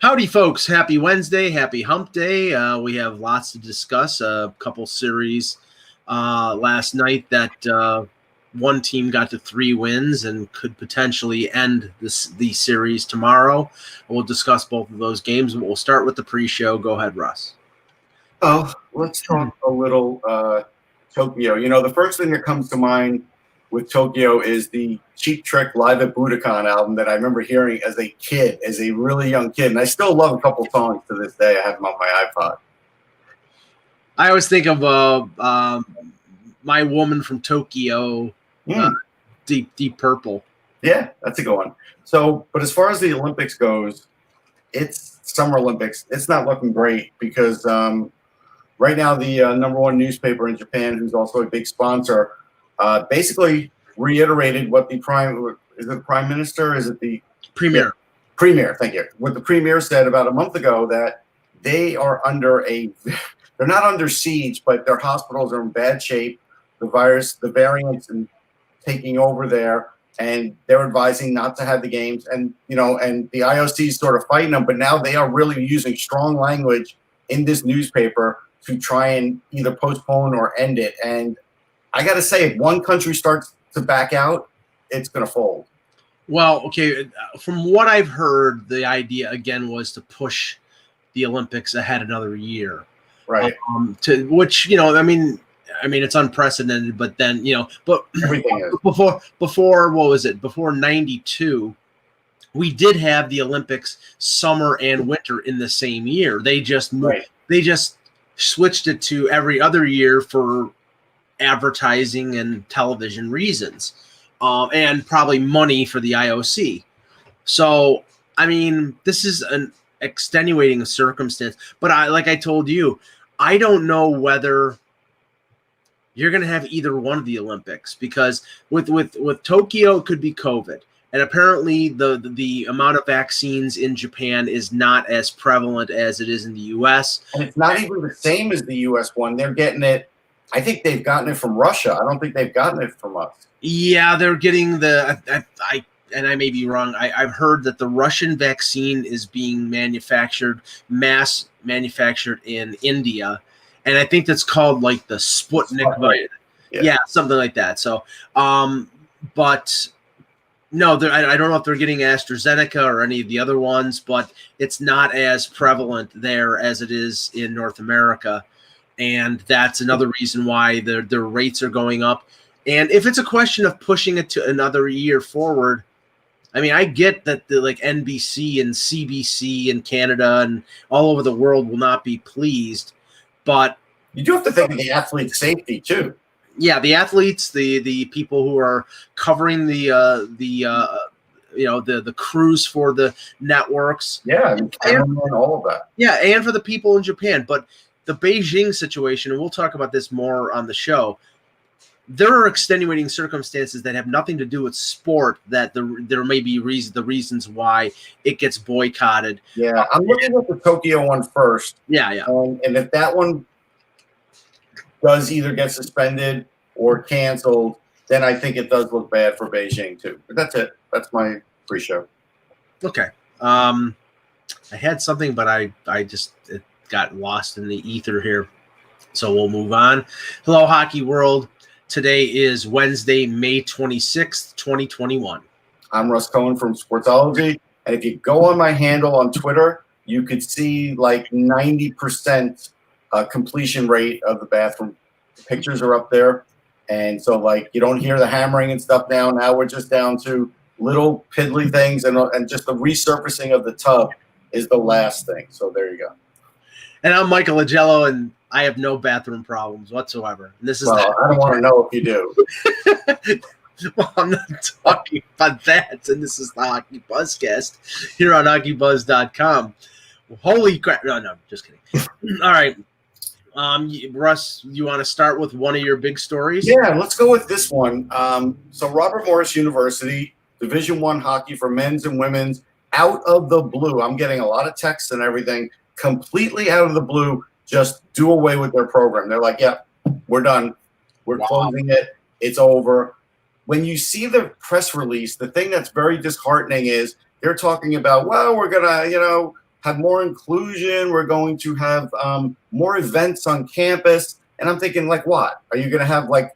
Howdy, folks. Happy Wednesday. Happy hump day. We have lots to discuss. A couple series last night that one team got to 3 wins and could potentially end the series tomorrow. We'll discuss both of those games. We'll start with the pre-show. Go ahead, Russ. Oh, let's talk a little Tokyo. The first thing that comes to mind with Tokyo is the Cheap Trick Live at Budokan album that I remember hearing as a kid, as a really young kid. And I still love a couple songs to this day. I have them on my iPod. I always think of My Woman from Tokyo, Deep Purple. Yeah, that's a good one. So, but as far as the Olympics goes, it's Summer Olympics. It's not looking great because right now the number one newspaper in Japan, who's also a big sponsor, basically reiterated what the prime minister? Is it the premier? Yeah, premier, thank you. What the premier said about a month ago, that they are they're not under siege, but their hospitals are in bad shape. The variants and taking over there, and they're advising not to have the games. And and the IOC is sort of fighting them, but now they are really using strong language in this newspaper to try and either postpone or end it. And I got to say, if one country starts to back out, it's going to fold. Well, okay. From what I've heard, the idea again was to push the Olympics ahead another year, right? To which I mean, it's unprecedented. But then but everything is. Before what was it? Before '92, we did have the Olympics summer and winter in the same year. They just They just switched it to every other year for advertising and television reasons, and probably money for the IOC. So, I mean, this is an extenuating circumstance. But like I told you, I don't know whether you're going to have either one of the Olympics, because with Tokyo, it could be COVID. And apparently the amount of vaccines in Japan is not as prevalent as it is in the U.S. And it's not even the same as the U.S. one. They're getting it. I think they've gotten it from Russia. I don't think they've gotten it from us. Yeah, they're getting and I may be wrong. I've heard that the Russian vaccine is being mass manufactured in India. And I think that's called like the Sputnik virus. Yeah, something like that. So, but no, I don't know if they're getting AstraZeneca or any of the other ones, but it's not as prevalent there as it is in North America. And that's another reason why their rates are going up. And if it's a question of pushing it to another year forward, I mean, I get that the NBC and CBC in Canada and all over the world will not be pleased, but you do have to think of the athlete's safety too. Yeah, the athletes, the people who are covering the crews for the networks. Yeah, and all of that. Yeah, and for the people in Japan. But the Beijing situation, and we'll talk about this more on the show, there are extenuating circumstances that have nothing to do with sport that there may be the reasons why it gets boycotted. Yeah, I'm looking at the Tokyo one first. Yeah. And if that one does either get suspended or canceled, then I think it does look bad for Beijing too. But that's it. That's my pre-show. Okay. I had something, but it got lost in the ether here. So we'll move on. Hello, Hockey World. Today is Wednesday, May 26th, 2021. I'm Russ Cohen from Sportsology. And if you go on my handle on Twitter, you could see like 90% completion rate of the bathroom. The pictures are up there. And so you don't hear the hammering and stuff now. Now we're just down to little piddly things, and just the resurfacing of the tub is the last thing. So there you go. And I'm Michael Agello, and I have no bathroom problems whatsoever. And this is I don't want to know if you do. Well, I'm not talking about that. And this is the Hockey Buzzcast here on HockeyBuzz.com. Holy crap. No, just kidding. All right. Russ, you want to start with one of your big stories? Yeah, let's go with this one. So Robert Morris University, Division I hockey for men's and women's, out of the blue. I'm getting a lot of texts and everything, completely out of the blue, just do away with their program. They're like, yeah, we're done. We're closing it. It's over. When you see the press release, the thing that's very disheartening is they're talking about, well, we're going to, have more inclusion. We're going to have more events on campus. And I'm thinking, like, what? Are you going to have, like,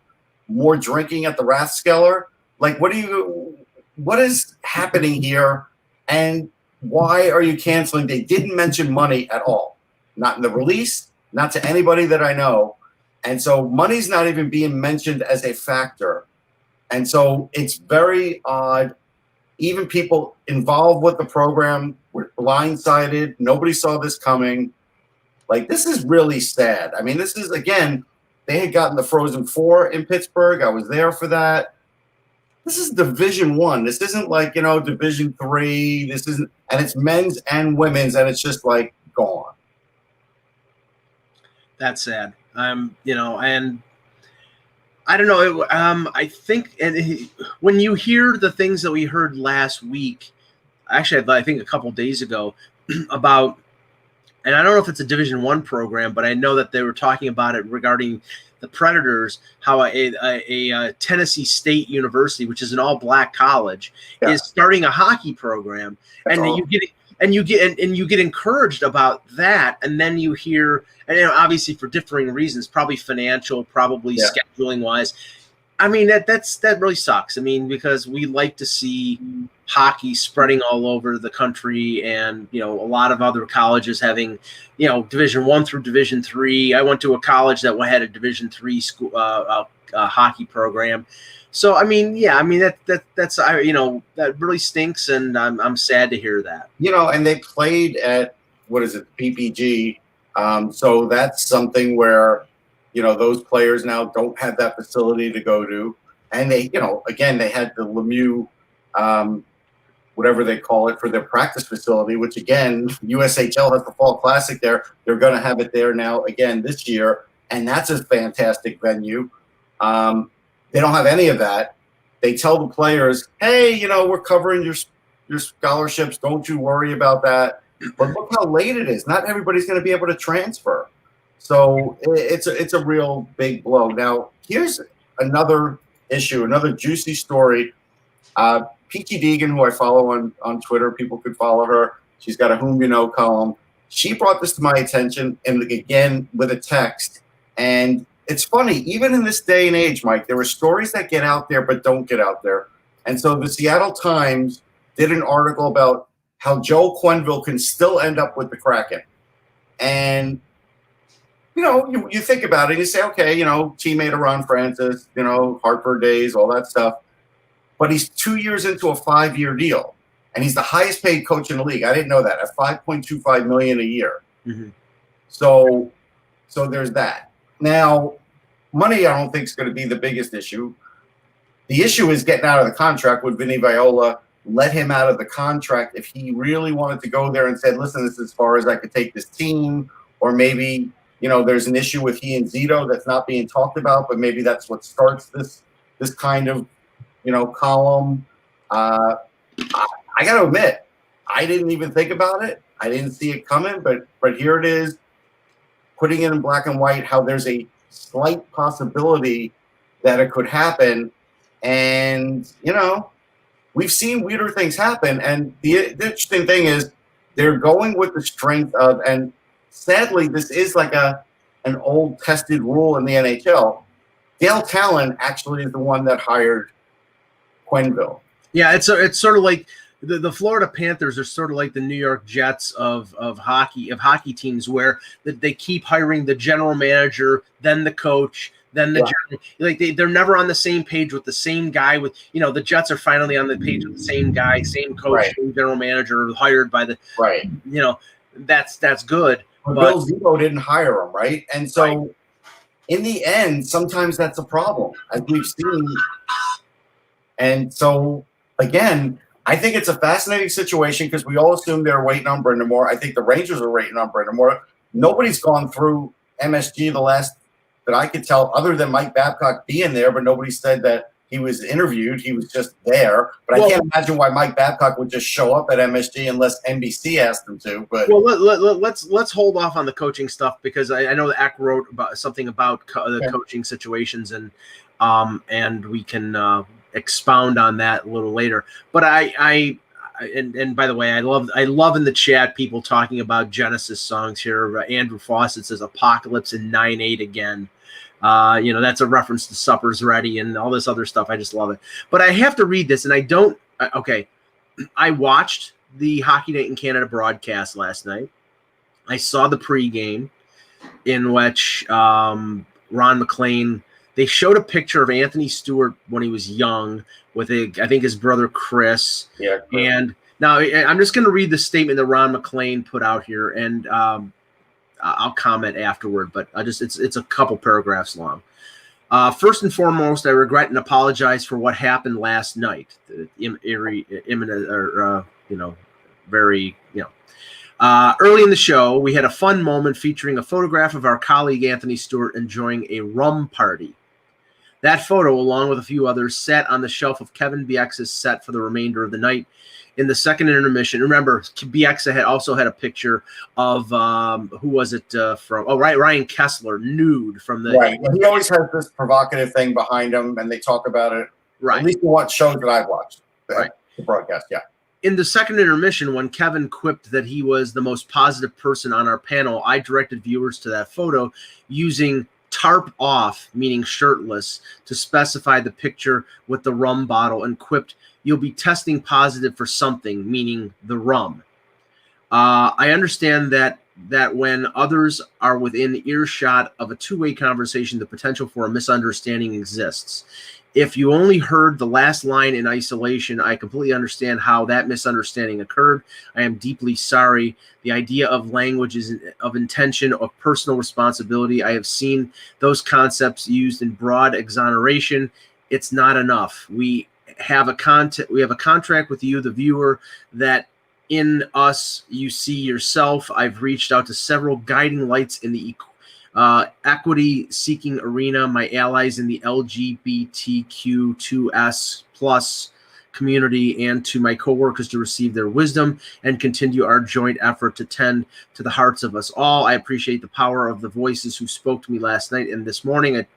more drinking at the Rathskeller? Like, what is happening here? And why are you canceling? They didn't mention money at all. Not in the release, not to anybody that I know. And so money's not even being mentioned as a factor. And so it's very odd. Even people involved with the program were blindsided. Nobody saw this coming. Like, this is really sad. I mean, this is, again, they had gotten the Frozen Four in Pittsburgh. I was there for that. This is Division I. This isn't like, Division III. This isn't, and it's men's and women's, and it's just like gone. That's sad. And I don't know. I think, when you hear the things that we heard last week, actually, I think a couple days ago, about, and I don't know if it's a Division I program, but I know that they were talking about it regarding the Predators, how a Tennessee State University, which is an all-black college, is starting a hockey program, and you get encouraged about that, and then you hear, and obviously for differing reasons, probably financial, probably scheduling wise. I mean, that really sucks. I mean, because we like to see hockey spreading all over the country, and a lot of other colleges having, Division I through Division III. I went to a college that had a Division III school hockey program. So I mean, that's that really stinks, and I'm sad to hear that. And they played at, what is it, PPG. So that's something where, those players now don't have that facility to go to. And they, again, they had the Lemieux, whatever they call it, for their practice facility, which, again, USHL has the Fall Classic there. They're going to have it there now again this year. And that's a fantastic venue. They don't have any of that. They tell the players, hey, we're covering your scholarships. Don't you worry about that. But look how late it is. Not everybody's going to be able to transfer. So it's a real big blow. Now, here's another issue, another juicy story. Peachy Deegan, who I follow on Twitter, people could follow her. She's got a Whom You Know column. She brought this to my attention, and again, with a text. And it's funny, even in this day and age, Mike, there are stories that get out there but don't get out there. And so the Seattle Times did an article about how Joel Quenneville can still end up with the Kraken. And, you think about it, and you say, okay, teammate of Ron Francis, Hartford days, all that stuff. But he's 2 years into a 5-year deal, and he's the highest paid coach in the league. I didn't know that, at $5.25 million a year. Mm-hmm. So there's that. Now, money I don't think is going to be the biggest issue. The issue is getting out of the contract. Would Vinny Viola let him out of the contract if he really wanted to go there and said, listen, this is as far as I could take this team? Or maybe, there's an issue with he and Zito that's not being talked about, but maybe that's what starts this kind of, column. I got to admit, I didn't even think about it. I didn't see it coming, but here it is, putting it in black and white, how there's a slight possibility that it could happen. And, we've seen weirder things happen. And the interesting thing is they're going with the strength of, and sadly, this is like an old tested rule in the NHL. Dale Talon actually is the one that hired Quenneville. Yeah, it's sort of like the Florida Panthers are sort of like the New York Jets of hockey teams, where they keep hiring the general manager, then the coach, then the general, they're never on the same page with the same guy. With the Jets are finally on the page with the same guy, same coach, same general manager hired by the that's good. But Bill Zito didn't hire him, right? And so in the end, sometimes that's a problem, as we've seen. And so again, I think it's a fascinating situation because we all assume they're waiting on Brenda Moore. I think the Rangers are waiting on Brenda Moore. Nobody's gone through MSG the last that I could tell, other than Mike Babcock being there, but nobody said that he was interviewed. He was just there. But I can't imagine why Mike Babcock would just show up at MSG unless NBC asked him to. But let's hold off on the coaching stuff, because I know that Ack wrote about something about the coaching situations, and we can expound on that a little later. But I and by the way, I love in the chat people talking about Genesis songs here. Andrew Fawcett says Apocalypse in 9/8 again. That's a reference to Supper's Ready and all this other stuff. I just love it. But I have to read this, and I don't. Okay, I watched the Hockey Night in Canada broadcast last night. I saw the pregame in which Ron MacLean. They showed a picture of Anthony Stewart when he was young with I think his brother Chris. Yeah. And now I'm just going to read the statement that Ron MacLean put out here, and I'll comment afterward. But it's a couple paragraphs long. First and foremost, I regret and apologize for what happened last night. Very. Early in the show, we had a fun moment featuring a photograph of our colleague Anthony Stewart enjoying a rum party. That photo, along with a few others, sat on the shelf of Kevin Bieksa's set for the remainder of the night. In the second intermission, remember, Bieksa had also had a picture of who was it from? Oh, right, Ryan Kessler, nude from the. Right, he always has this provocative thing behind him, and they talk about it. Right, at least you watch shows that I've watched. Right, the broadcast, yeah. In the second intermission, when Kevin quipped that he was the most positive person on our panel, I directed viewers to that photo using tarp off, meaning shirtless, to specify the picture with the rum bottle, and quipped, "You'll be testing positive for something," meaning the rum. I understand that when others are within earshot of a two-way conversation, the potential for a misunderstanding exists. If you only heard the last line in isolation, I completely understand how that misunderstanding occurred. I am deeply sorry. The idea of language is of intention, of personal responsibility. I have seen those concepts used in broad exoneration. It's not enough. We have a contract with you, the viewer, that in us you see yourself. I've reached out to several guiding lights in the equity-seeking arena, my allies in the LGBTQ2S plus community, and to my coworkers to receive their wisdom and continue our joint effort to tend to the hearts of us all. I appreciate the power of the voices who spoke to me last night and this morning. It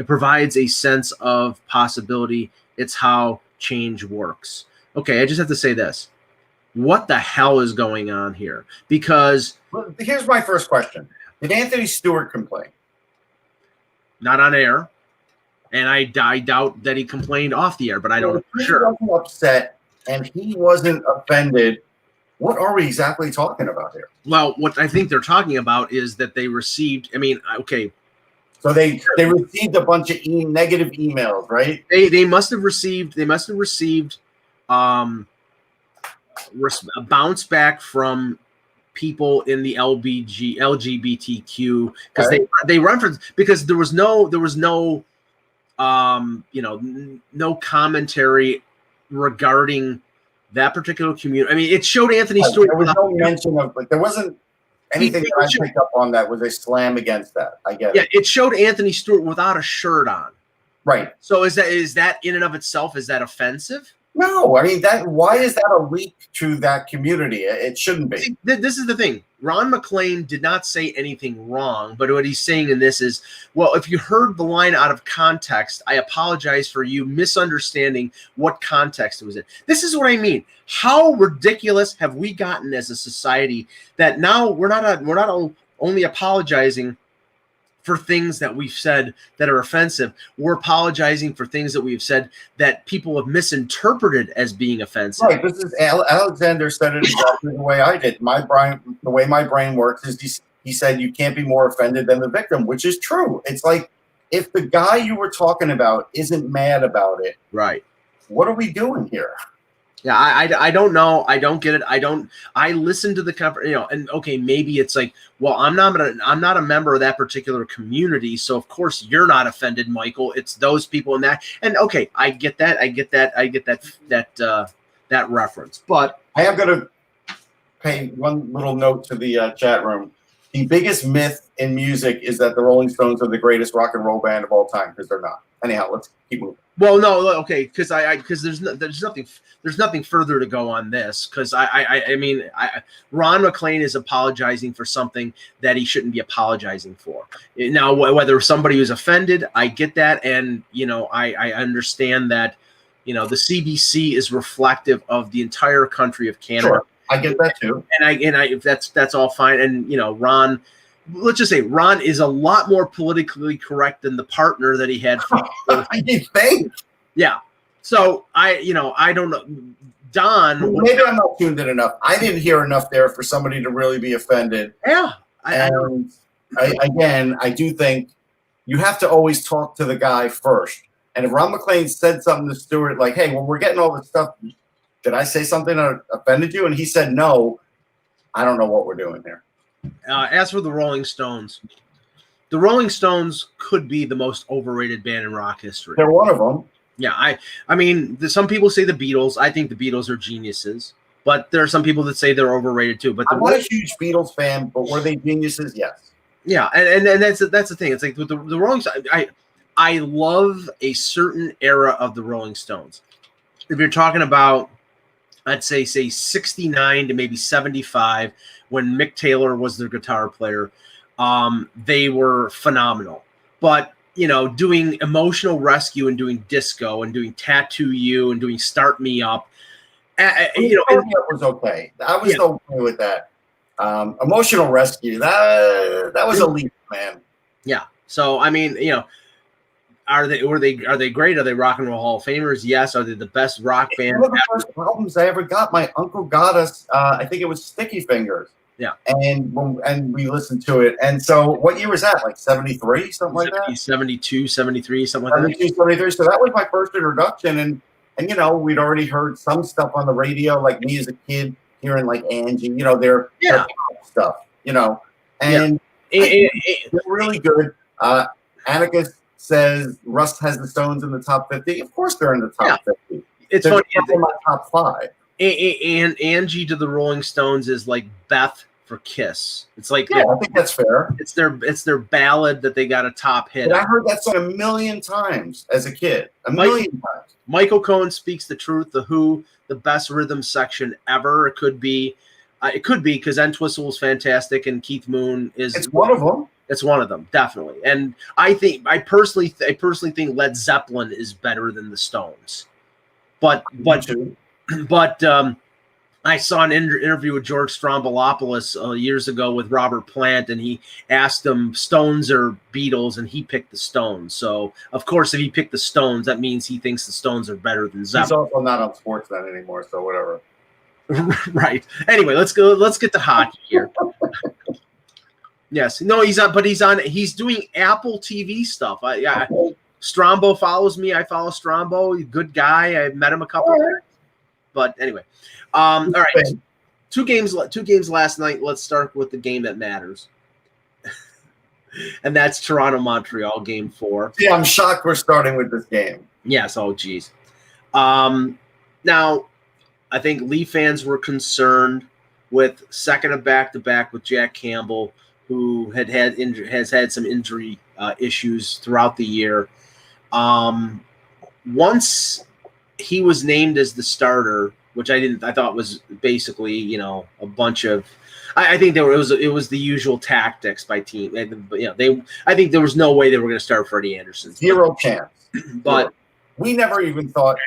provides a sense of possibility. It's how change works. Okay, I just have to say this. What the hell is going on here? Because here's my first question. Did Anthony Stewart complain? Not on air. And I doubt that he complained off the air, but I don't know for sure. He wasn't upset and he wasn't offended. What are we exactly talking about here? Well, what I think they're talking about is that they received, okay. So they received a bunch of negative emails, right? They must have received a bounce back from people in the LGBTQ, because they referenced, because there was no no commentary regarding that particular community. It showed Anthony Stewart. There was no mention of, there wasn't anything that I picked up on that was a slam against that. I get it. Yeah, it showed Anthony Stewart without a shirt on. Right. So is that in and of itself, is that offensive? No, why is that a leak to that community? It shouldn't be. See, this is the thing. Ron MacLean did not say anything wrong, but what he's saying in this is, well, if you heard the line out of context, I apologize for you misunderstanding what context it was in. This is what I mean. How ridiculous have we gotten as a society that now we're not only apologizing for things that we've said that are offensive, we're apologizing for things that we've said that people have misinterpreted as being offensive. Right. This is Alexander said it exactly the way I did. The way my brain works is he said you can't be more offended than the victim, which is true. It's like, if the guy you were talking about isn't mad about it, right? What are we doing here? Yeah, I don't know. I don't get it. I listen to the and okay, maybe it's like, well, I'm not a member of that particular community, so of course you're not offended, Michael. It's those people in that. And okay, I get that reference. But I am going to pay one little note to the chat room. The biggest myth in music is that the Rolling Stones are the greatest rock and roll band of all time, because they're not. Anyhow, let's keep moving. Well, no, okay, because there's nothing further to go on this, because Ron MacLean is apologizing for something that he shouldn't be apologizing for. Now, whether somebody was offended, I get that, and I understand that the CBC is reflective of the entire country of Canada. Sure, I get that too. And I that's all fine. And Ron, let's just say Ron is a lot more politically correct than the partner that he had. You think? Yeah. So I don't know. Don. Maybe I'm not tuned in enough. I didn't hear enough there for somebody to really be offended. Yeah. I do think you have to always talk to the guy first. And if Ron MacLean said something to Stewart like, hey, well, we're getting all this stuff. Did I say something that offended you? And he said no. I don't know what we're doing there. As for the Rolling Stones could be the most overrated band in rock history. They're one of them. Yeah, I mean, some people say the Beatles. I think the Beatles are geniuses, but there are some people that say they're overrated too. But I'm not a huge Beatles fan, but were they geniuses? Yes. Yeah, and that's the thing. It's like with the Rolling Stones. I love a certain era of the Rolling Stones. If you're talking about, I'd say 69 to maybe 75, when Mick Taylor was their guitar player, they were phenomenal. But doing Emotional Rescue and doing Disco and doing Tattoo You and doing Start Me Up. That was okay. I was okay with that. Emotional Rescue, that was a leap, man. Yeah. So I mean, are they great? Are they Rock and Roll Hall of Famers? Yes. Are they the best rock band? One of the first albums I ever got, my uncle got us. I think it was Sticky Fingers. Yeah. And we listened to it. And so what year was that? Like 73, something like that? 72, 73, something like 72, that. 73. So that was my first introduction. And we'd already heard some stuff on the radio, like me as a kid hearing like Angie, their pop stuff, and they're really good. Annika says Rust has the Stones in the top 50. Of course they're in the top 50. It's funny. In my top 5. And Angie to the Rolling Stones is like Beth for Kiss. It's like I think that's fair. It's their ballad that they got a top hit. I heard that song a million times as a kid. A million times. Michael Cohen Speaks the Truth. The Who, the best rhythm section ever. It could be because Entwistle is fantastic and Keith Moon is. It's one of them. It's one of them, definitely. And I personally think Led Zeppelin is better than the Stones. But I saw an interview with George Stroumboulopoulos years ago with Robert Plant, and he asked him Stones or Beatles, and he picked the Stones. So, of course, if he picked the Stones, that means he thinks the Stones are better than Zeppelin. He's also not on Sportsnet anymore, so whatever. Right. Anyway, let's get to hockey here. Yes. No, he's on, but he's doing Apple TV stuff. Strombo follows me. I follow Strombo. Good guy. I met him a couple times. But anyway. All right. Two games last night. Let's start with the game that matters. And that's Toronto-Montreal, game 4. Yeah, I'm shocked we're starting with this game. Yes. Oh, geez. Now, I think Leaf fans were concerned with second of back-to-back with Jack Campbell, who has had some injury issues throughout the year. Once he was named as the starter, which I thought was basically, a bunch of. I think it was the usual tactics by team. I think there was no way they were going to start Freddie Anderson. Zero chance. But we never even thought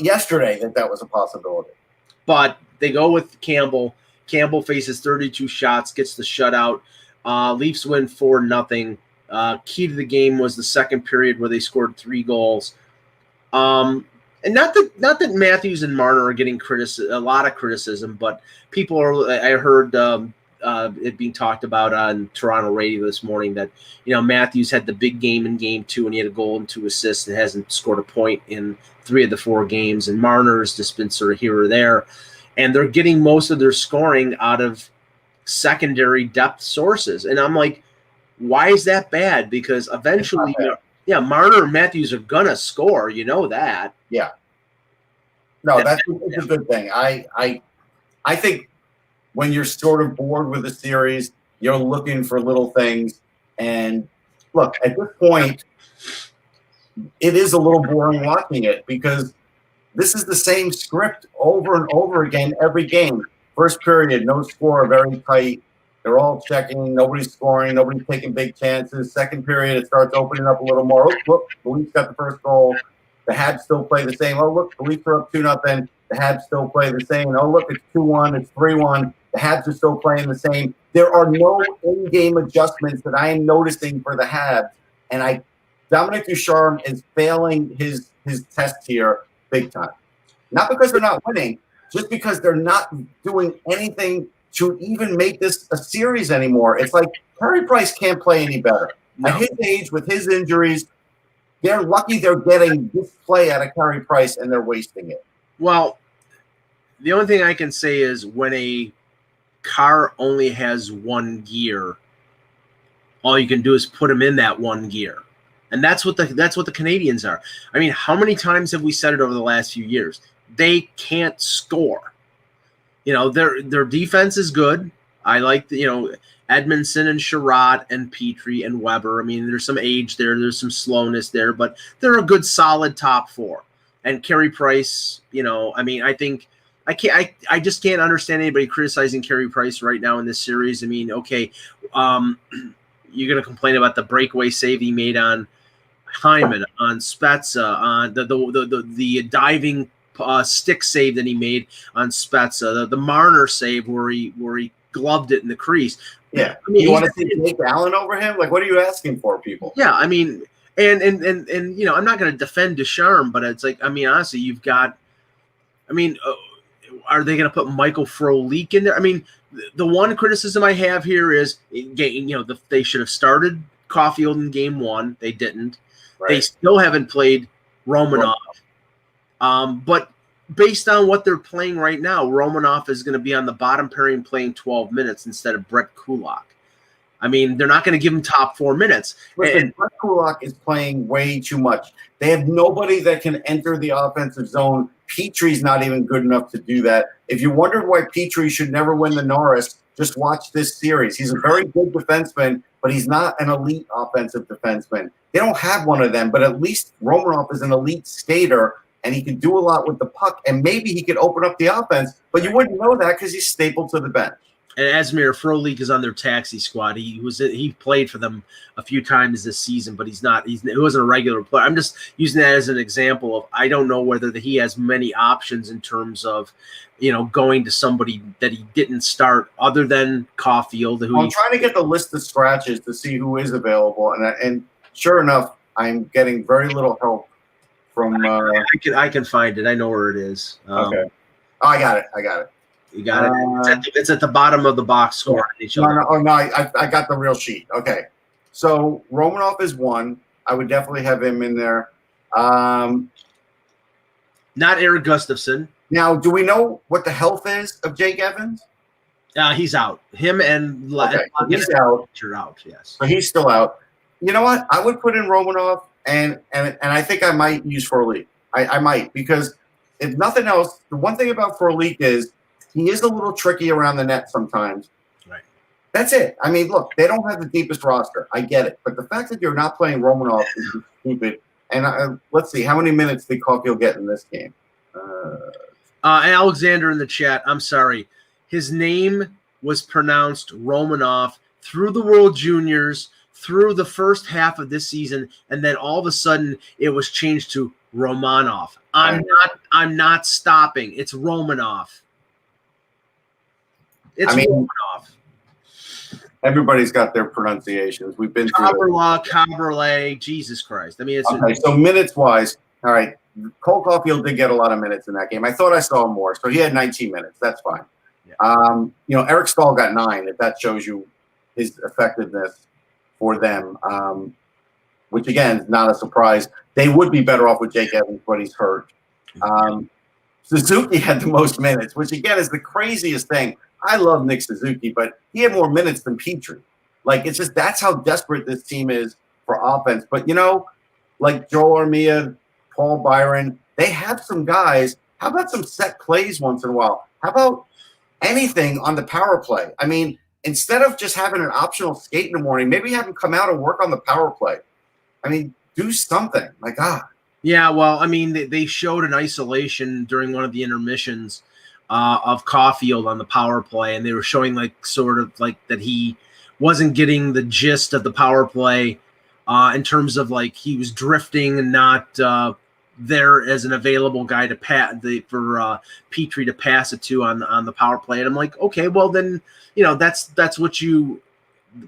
yesterday that was a possibility. But they go with Campbell. Campbell faces 32 shots, gets the shutout. Leafs win 4-0. Key to the game was the second period where they scored 3 goals. And not that Matthews and Marner are getting a lot of criticism, but people are. I heard it being talked about on Toronto radio this morning that Matthews had the big game in game 2 and he had a goal and 2 assists and hasn't scored a point in 3 of the 4 games, and Marner's just been sort of here or there, and they're getting most of their scoring out of secondary depth sources, and I'm like, why is that bad? Because eventually. Marner and Matthews are gonna score. You know that. Yeah. No, that's a good thing. I think when you're sort of bored with a series, you're looking for little things. And look, at this point, it is a little boring watching it because this is the same script over and over again every game. First period, no score, very tight. They're all checking. Nobody's scoring. Nobody's taking big chances. Second period, it starts opening up a little more. Whoop, the Leafs got the first goal. The Habs still play the same. Oh, look, the Leafs are up 2-0. The Habs still play the same. Oh, look, it's 2-1. It's 3-1. The Habs are still playing the same. There are no in-game adjustments that I am noticing for the Habs. And Dominic Ducharme is failing his test here big time. Not because they're not winning, just because they're not doing anything to even make this a series anymore. It's like Carey Price can't play any better. No. At his age, with his injuries, they're lucky they're getting this play out of Carey Price, and they're wasting it. Well, the only thing I can say is when a car only has one gear, all you can do is put them in that one gear. And that's what the Canadiens are. I mean, how many times have we said it over the last few years? They can't score. You know, their defense is good. I like Edmondson and Sherratt and Petrie and Weber. I mean, there's some age there. There's some slowness there, but they're a good, solid top four. And Carey Price, I mean, I think I just can't understand anybody criticizing Carey Price right now in this series. I mean, okay, you're going to complain about the breakaway save he made on Hyman, on Spezza, on the diving stick save that he made on Spezza, the Marner save where he gloved it in the crease. Yeah, I mean, you want to take Jake Allen over him? Like, what are you asking for, people? Yeah, I mean, and I'm not going to defend Ducharme, but it's like, I mean, honestly, you've got, I mean, are they going to put Michael Frolik in there? I mean, the one criticism I have here is, they should have started Caulfield in game one. They didn't. Right. They still haven't played Romanov. But based on what they're playing right now, Romanov is going to be on the bottom pairing playing 12 minutes instead of Brett Kulak. I mean, they're not going to give him top 4 minutes. Listen, Brett Kulak is playing way too much. They have nobody that can enter the offensive zone. Petrie's not even good enough to do that. If you wondered why Petrie should never win the Norris, just watch this series. He's a very good defenseman, but he's not an elite offensive defenseman. They don't have one of them, but at least Romanov is an elite skater, and he can do a lot with the puck, and maybe he could open up the offense, but you wouldn't know that because he's stapled to the bench. And Asmir Frolik is on their taxi squad. He played for them a few times this season, but he wasn't a regular player. I'm just using that as an example of, I don't know whether he has many options in terms of, going to somebody that he didn't start other than Caulfield. I'm trying to get the list of scratches to see who is available, and sure enough, I'm getting very little help from. I can find it. I know where it is. Okay. I got it. You got it. It's at the bottom of the box score. No, I got the real sheet. Okay. So Romanov is one. I would definitely have him in there. Not Eric Gustafsson. Now, do we know what the health is of Jake Evans? He's out. Him and he's out. You're out. Yes. So he's still out. You know what? I would put in Romanov, and I think I might use Frolik. I might, because if nothing else, the one thing about Frolik is he is a little tricky around the net sometimes. Right. That's it. I mean, look, they don't have the deepest roster. I get it. But the fact that you're not playing Romanov is stupid. And let's see, how many minutes did Caulfield get in this game? Alexander in the chat, I'm sorry. His name was pronounced Romanov through the World Juniors, through the first half of this season, and then all of a sudden it was changed to Romanov. I'm not stopping. It's Romanov. Romanov. Everybody's got their pronunciations. We've been through Caberlet, Jesus Christ. I mean, it's okay. So minutes wise, all right. Cole Caulfield did get a lot of minutes in that game. I thought I saw more, so he had 19 minutes. That's fine. Yeah. Eric Stahl got 9. If that shows you his effectiveness for them, which again is not a surprise. They would be better off with Jake Evans, but he's hurt. Suzuki had the most minutes, which again is the craziest thing. I love Nick Suzuki, but he had more minutes than Petrie. Like, it's just, that's how desperate this team is for offense. But, like Joel Armia, Paul Byron, they have some guys. How about some set plays once in a while? How about anything on the power play? I mean, instead of just having an optional skate in the morning, maybe have them come out and work on the power play. I mean, do something. My God. Yeah, well, I mean, they showed an isolation during one of the intermissions of Caulfield on the power play, and they were showing sort of that he wasn't getting the gist of the power play in terms of he was drifting and not there as an available guy to for Petrie to pass it to on the power play. And I'm like, okay, well then, that's what you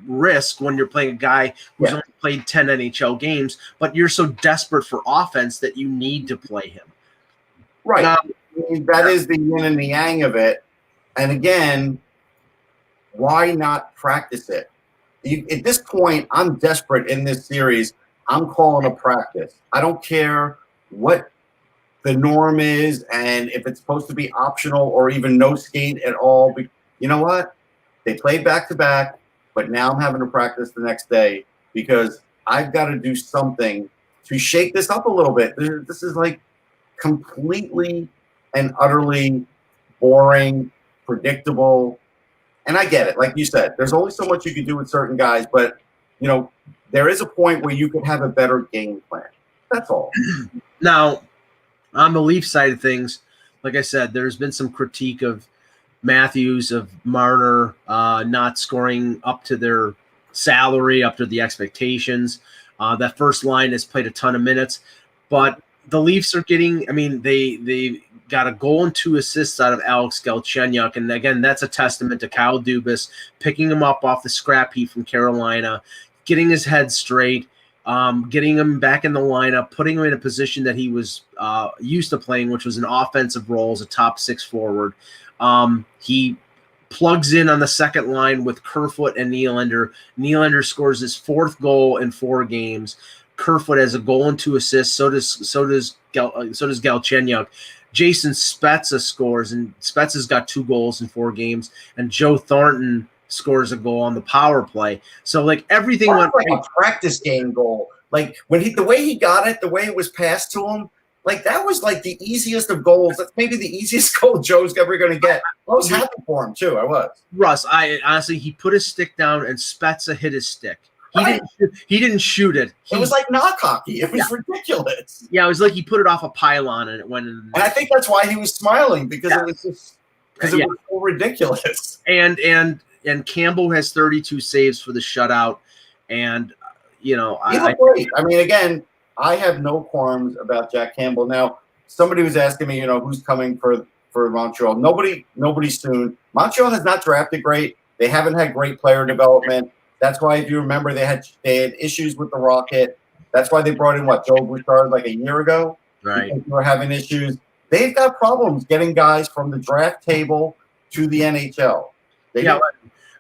risk when you're playing a guy who's only played 10 NHL games, but you're so desperate for offense that you need to play him. Right. That is the yin and the yang of it. And again, why not practice it? At this point, I'm desperate in this series. I'm calling a practice. I don't care what the norm is and if it's supposed to be optional or even no skate at all. But you know what? They played back-to-back, but now I'm having to practice the next day because I've got to do something to shake this up a little bit. This is like completely and utterly boring, predictable. And I get it. Like you said, there's only so much you can do with certain guys, but, there is a point where you could have a better game plan. That's all. Now, on the Leaf side of things, like I said, there's been some critique of Matthews, of Marner not scoring up to their salary, up to the expectations. That first line has played a ton of minutes, but the Leafs are getting, they got a goal and 2 assists out of Alex Galchenyuk. And again, that's a testament to Kyle Dubas picking him up off the scrap heap from Carolina, getting his head straight, getting him back in the lineup, putting him in a position that he was used to playing, which was an offensive role as a top 6 forward. He plugs in on the second line with Kerfoot and Nylander. Nylander scores his 4th goal in 4 games. Kerfoot has a goal and 2 assists. So does Galchenyuk. Jason Spezza scores, and Spezza's got 2 goals in 4 games. And Joe Thornton scores a goal on the power play. So everything went like a practice game goal. Like the way he got it, the way it was passed to him, that was the easiest of goals. That's maybe the easiest goal Joe's ever going to get. I was happy for him too. I was. Russ, I honestly, he put his stick down and Spezza hit his stick. He didn't shoot it. It was like knock hockey. It was ridiculous. Yeah, it was like he put it off a pylon and it went in. And I think that's why he was smiling because it was just it was so ridiculous. And Campbell has 32 saves for the shutout, and he looked great. Again, I have no qualms about Jack Campbell. Now, somebody was asking me, who's coming for Montreal. Nobody soon. Montreal has not drafted great. They haven't had great player development. That's why, if you remember, they had issues with the Rocket. That's why they brought in Joe Bouchard a year ago. Right. Because they were having issues. They've got problems getting guys from the draft table to the NHL.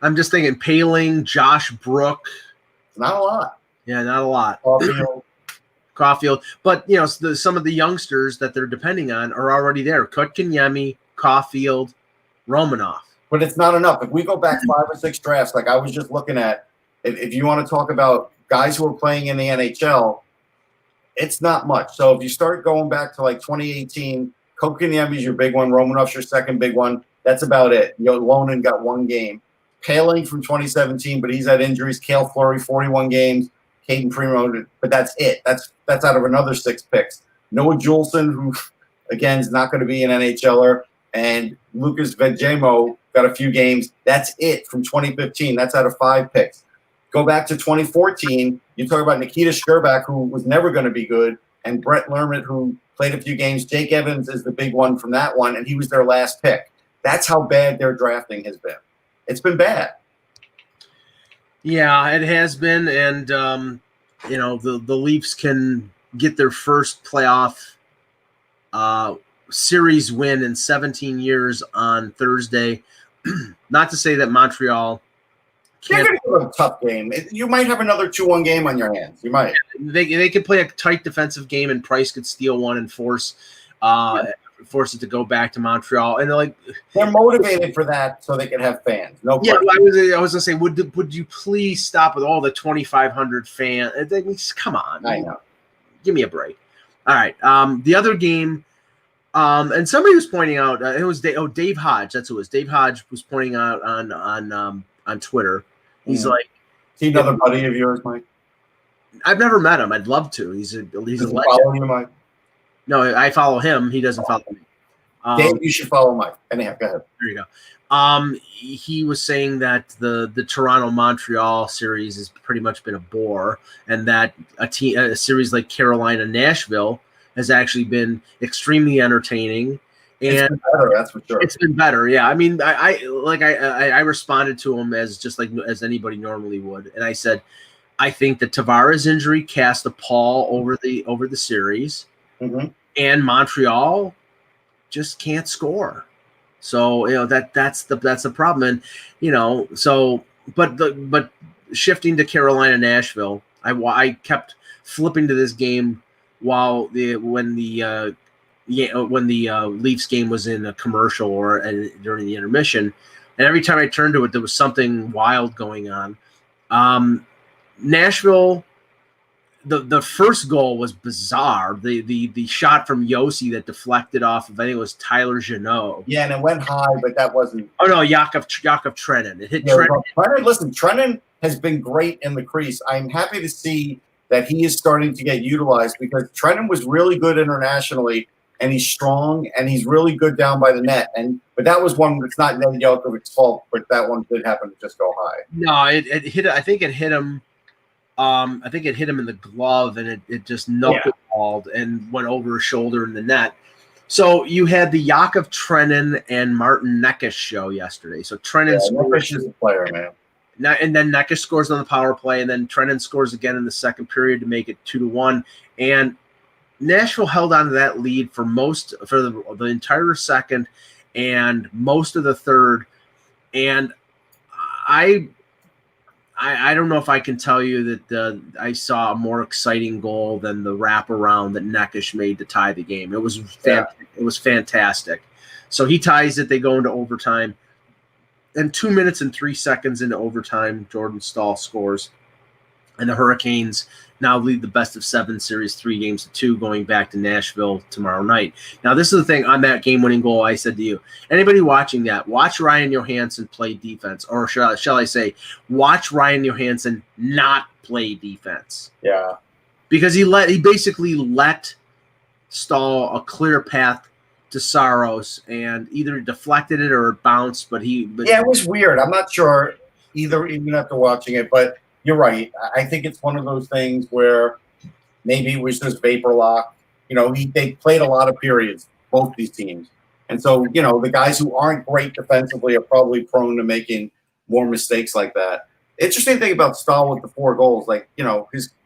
I'm just thinking Paling, Josh Brook. Not a lot. Yeah, not a lot. Caulfield. But, some of the youngsters that they're depending on are already there. Kotkaniemi, Caulfield, Romanov. But it's not enough. If we go back 5 or 6 drafts, like I was just looking at, if you want to talk about guys who are playing in the NHL, it's not much. So if you start going back to 2018, Kotkaniemi is your big one. Romanov's your second big one. That's about it. Lonan got 1 game. Paling from 2017, but he's had injuries. Cale Fleury, 41 games. Caden Primo, but that's it. That's out of another 6 picks. Noah Juleson, who, again, is not going to be an NHLer, and Lucas Vejemo got a few games. That's it from 2015. That's out of 5 picks. Go back to 2014. You talk about Nikita Sherbak, who was never going to be good, and Brett Lermont, who played a few games. Jake Evans is the big one from that one, and he was their last pick. That's how bad their drafting has been. It's been bad. Yeah, it has been, and the Leafs can get their first playoff series win in 17 years on Thursday. Not to say that Montreal can't. They're going to have a tough game. You might have another 2-1 game on your hands. You might. They could play a tight defensive game, and Price could steal one and force it to go back to Montreal. And they're motivated for that so they can have fans. No question. Yeah, I was gonna say, would you please stop with all the 2,500 fans? Come on, I know. Give me a break. All right. The other game, and somebody was pointing out, it was Dave Hodge. That's who it was. Dave Hodge was pointing out on Twitter. He's like, is he another buddy of yours, Mike? I've never met him. I'd love to. He's a legend. Follow you, Mike? No, I follow him. He doesn't follow me. Dave, you should follow Mike. Anyhow, go ahead. There you go. He was saying that the Toronto-Montreal series has pretty much been a bore, and that a series like Carolina-Nashville has actually been extremely entertaining. And it's been better, that's for sure. It's been better, yeah. I mean, I responded to him as anybody normally would, and I said, I think the Tavares injury cast a pall over the series, and Montreal just can't score. So that's the problem, and but shifting to Carolina Nashville, I kept flipping to this game when the Leafs game was in a commercial or during the intermission, and every time I turned to it, there was something wild going on. Nashville, the first goal was bizarre. The shot from Yossi that deflected off of, I think it was Tyler Jeannot. Yeah, and it went high, but that wasn't. Oh no, Yakov Trenin. It hit Trenin. Listen, Trenin has been great in the crease. I'm happy to see that he is starting to get utilized because Trenin was really good internationally. And he's strong, and he's really good down by the net. But that was one that's not Nedeljkovic's fault, but that one did happen to just go high. No, it hit. I think it hit him. I think it hit him in the glove, and it just knuckleballed and went over his shoulder in the net. So you had the Yakov Trenin and Martin Necas show yesterday. So Trenin scores. Necas is a player, man. And then Necas scores on the power play, and then Trenin scores again in the second period to make it 2-1. And Nashville held on to that lead for the entire second and most of the third, and I don't know if I can tell you that I saw a more exciting goal than the wraparound that Necas made to tie the game. It was fantastic. So he ties it. They go into overtime, and 2 minutes and 3 seconds into overtime, Jordan Staal scores, and the Hurricanes now lead the best-of-7 series 3-2, going back to Nashville tomorrow night. Now, this is the thing on that game-winning goal. I said to you, anybody watching that, watch Ryan Johansson play defense, or shall I say, watch Ryan Johansson not play defense. Yeah, because he basically let Staal a clear path to Saros, and either deflected it or it bounced. But it was weird. I'm not sure either, even after watching it, but. You're right. I think it's one of those things where maybe it was just vapor lock. They played a lot of periods, both these teams. And so, the guys who aren't great defensively are probably prone to making more mistakes like that. Interesting thing about Staal with the 4 goals,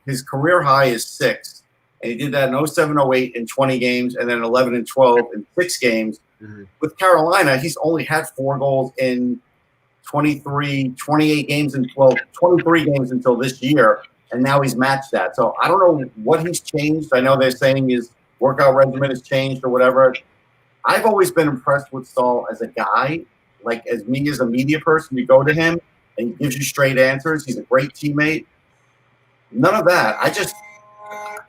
his career high is 6. And he did that in 07-08 in 20 games and then 11 and 12 in 6 games. Mm-hmm. With Carolina, he's only had 4 goals in 28 games and 23 games until this year, and now he's matched that. So I don't know what he's changed. I know they're saying his workout regimen has changed or whatever. I've always been impressed with Staal as a guy. Like, as me as a media person, you go to him and he gives you straight answers. He's a great teammate. None of that.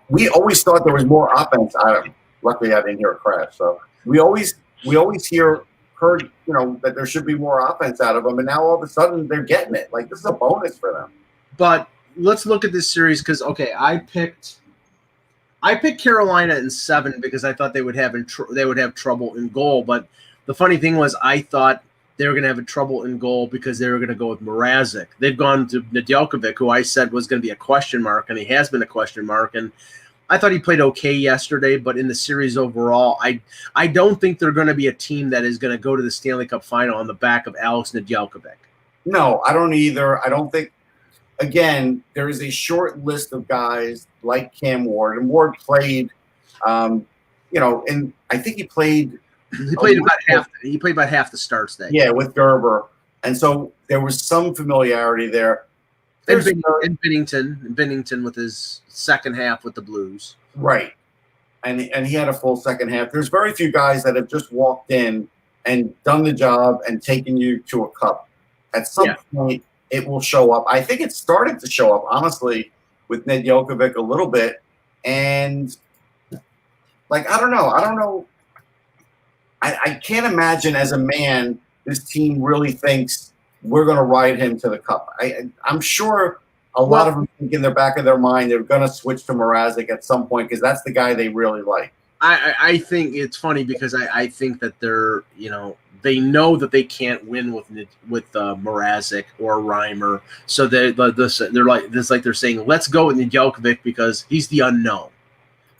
We always thought there was more offense out of him. Luckily, I didn't hear a crash. So we always heard, that there should be more offense out of them, and now all of a sudden they're getting it. Like, this is a bonus for them. But let's look at this series because, I picked Carolina in 7 because I thought they would have trouble in goal. But the funny thing was, I thought they were going to have trouble in goal because they were going to go with Mrazek. They've gone to Nedeljkovic, who I said was going to be a question mark, and he has been a question mark. And I thought he played okay yesterday, but in the series overall, I don't think they're going to be a team that is going to go to the Stanley Cup final on the back of Alex Nedeljkovic. No, I don't either. I don't think – again, there is a short list of guys like Cam Ward, and Ward played and I think he played – He played about half the starts that year. Yeah, with Gerber. And so there was some familiarity there. And Binnington with his second half with the Blues. Right. And he had a full second half. There's very few guys that have just walked in and done the job and taken you to a cup. At some point, it will show up. I think it started to show up, honestly, with Nedeljkovic a little bit. And, I don't know. I can't imagine as a man this team really thinks we're going to ride him to the cup. I'm sure a lot of them think in the back of their mind they're going to switch to Mrazek at some point because that's the guy they really like. I think it's funny because I think that they're, they know that they can't win with Mrazek or Reimer. So they're saying, let's go with Nedeljkovic because he's the unknown.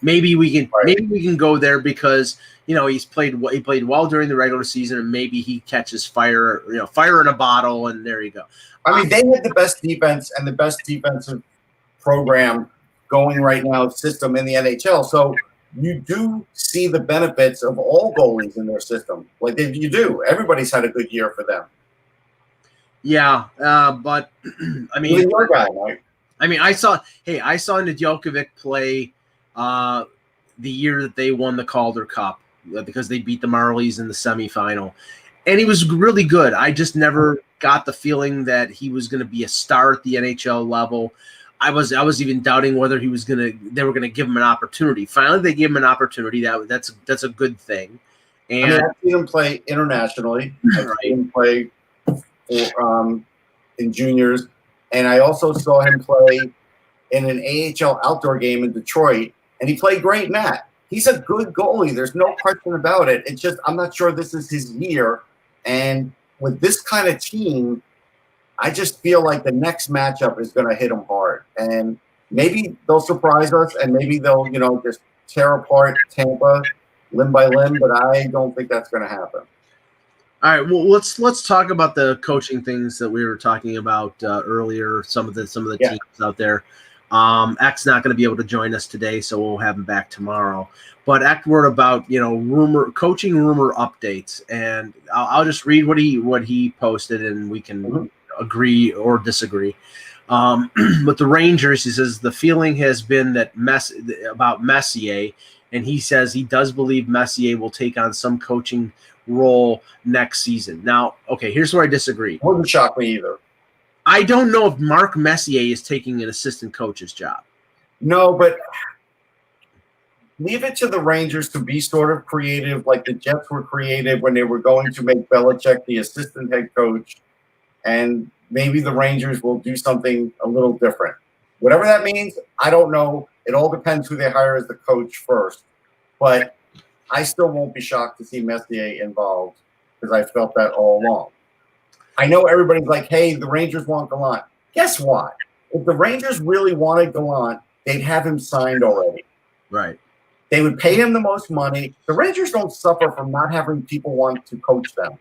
maybe we can go there because he played well during the regular season, and maybe he catches fire in a bottle, and there you go. I mean, they had the best defense and the best defensive program going right now system in the NHL. So you do see the benefits of all goalies in their system. Like you do. Everybody's had a good year for them. Yeah, but I mean, even your guy, Mike. I mean, I saw Nedeljkovic play the year that they won the Calder Cup because they beat the Marlies in the semifinal, and he was really good. I just never got the feeling that he was going to be a star at the NHL level. I was even doubting whether they were gonna give him an opportunity. Finally, they gave him an opportunity. That's a good thing. And I've seen him play internationally. I've seen him play in juniors, and I also saw him play in an AHL outdoor game in Detroit, and he played great in that. He's a good goalie. There's no question about it. It's just I'm not sure this is his year, and with this kind of team, I just feel like the next matchup is going to hit them hard, and maybe they'll surprise us, and maybe they'll, just tear apart Tampa limb by limb. But I don't think that's going to happen. All right, well, let's talk about the coaching things that we were talking about earlier. Some of the teams out there. Eck's not going to be able to join us today, so we'll have him back tomorrow. But Eck wrote about coaching rumor updates, and I'll just read what he posted, and we can agree or disagree. With the Rangers, he says the feeling has been that about Messier, and he says he does believe Messier will take on some coaching role next season. Now, okay, here's where I disagree. Wouldn't shock me either. I don't know if Mark Messier is taking an assistant coach's job. No, but leave it to the Rangers to be sort of creative, like the Jets were creative when they were going to make Belichick the assistant head coach. And maybe the Rangers will do something a little different. Whatever that means, I don't know. It all depends who they hire as the coach first. But I still won't be shocked to see Messier involved because I felt that all along. I know everybody's like, hey, the Rangers want Gallant. Guess what? If the Rangers really wanted Gallant, they'd have him signed already. Right. They would pay him the most money. The Rangers don't suffer from not having people want to coach them.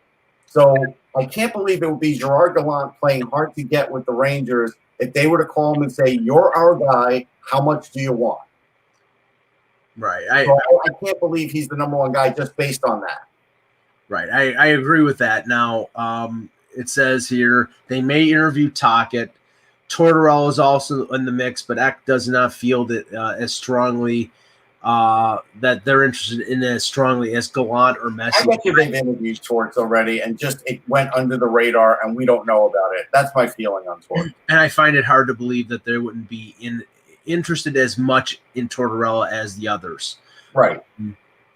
So I can't believe it would be Gerard Gallant playing hard to get with the Rangers if they were to call him and say, you're our guy, how much do you want? Right. I can't believe he's the number one guy just based on that. Right. I agree with that. Now, it says here they may interview Tocchet. Tortorella is also in the mix, but Eck does not feel that as strongly that they're interested in as strongly as Gallant or Messi. I bet you they've interviewed Torts already, and just it went under the radar, and we don't know about it. That's my feeling on Torts. And I find it hard to believe that they wouldn't be interested as much in Tortorella as the others. Right.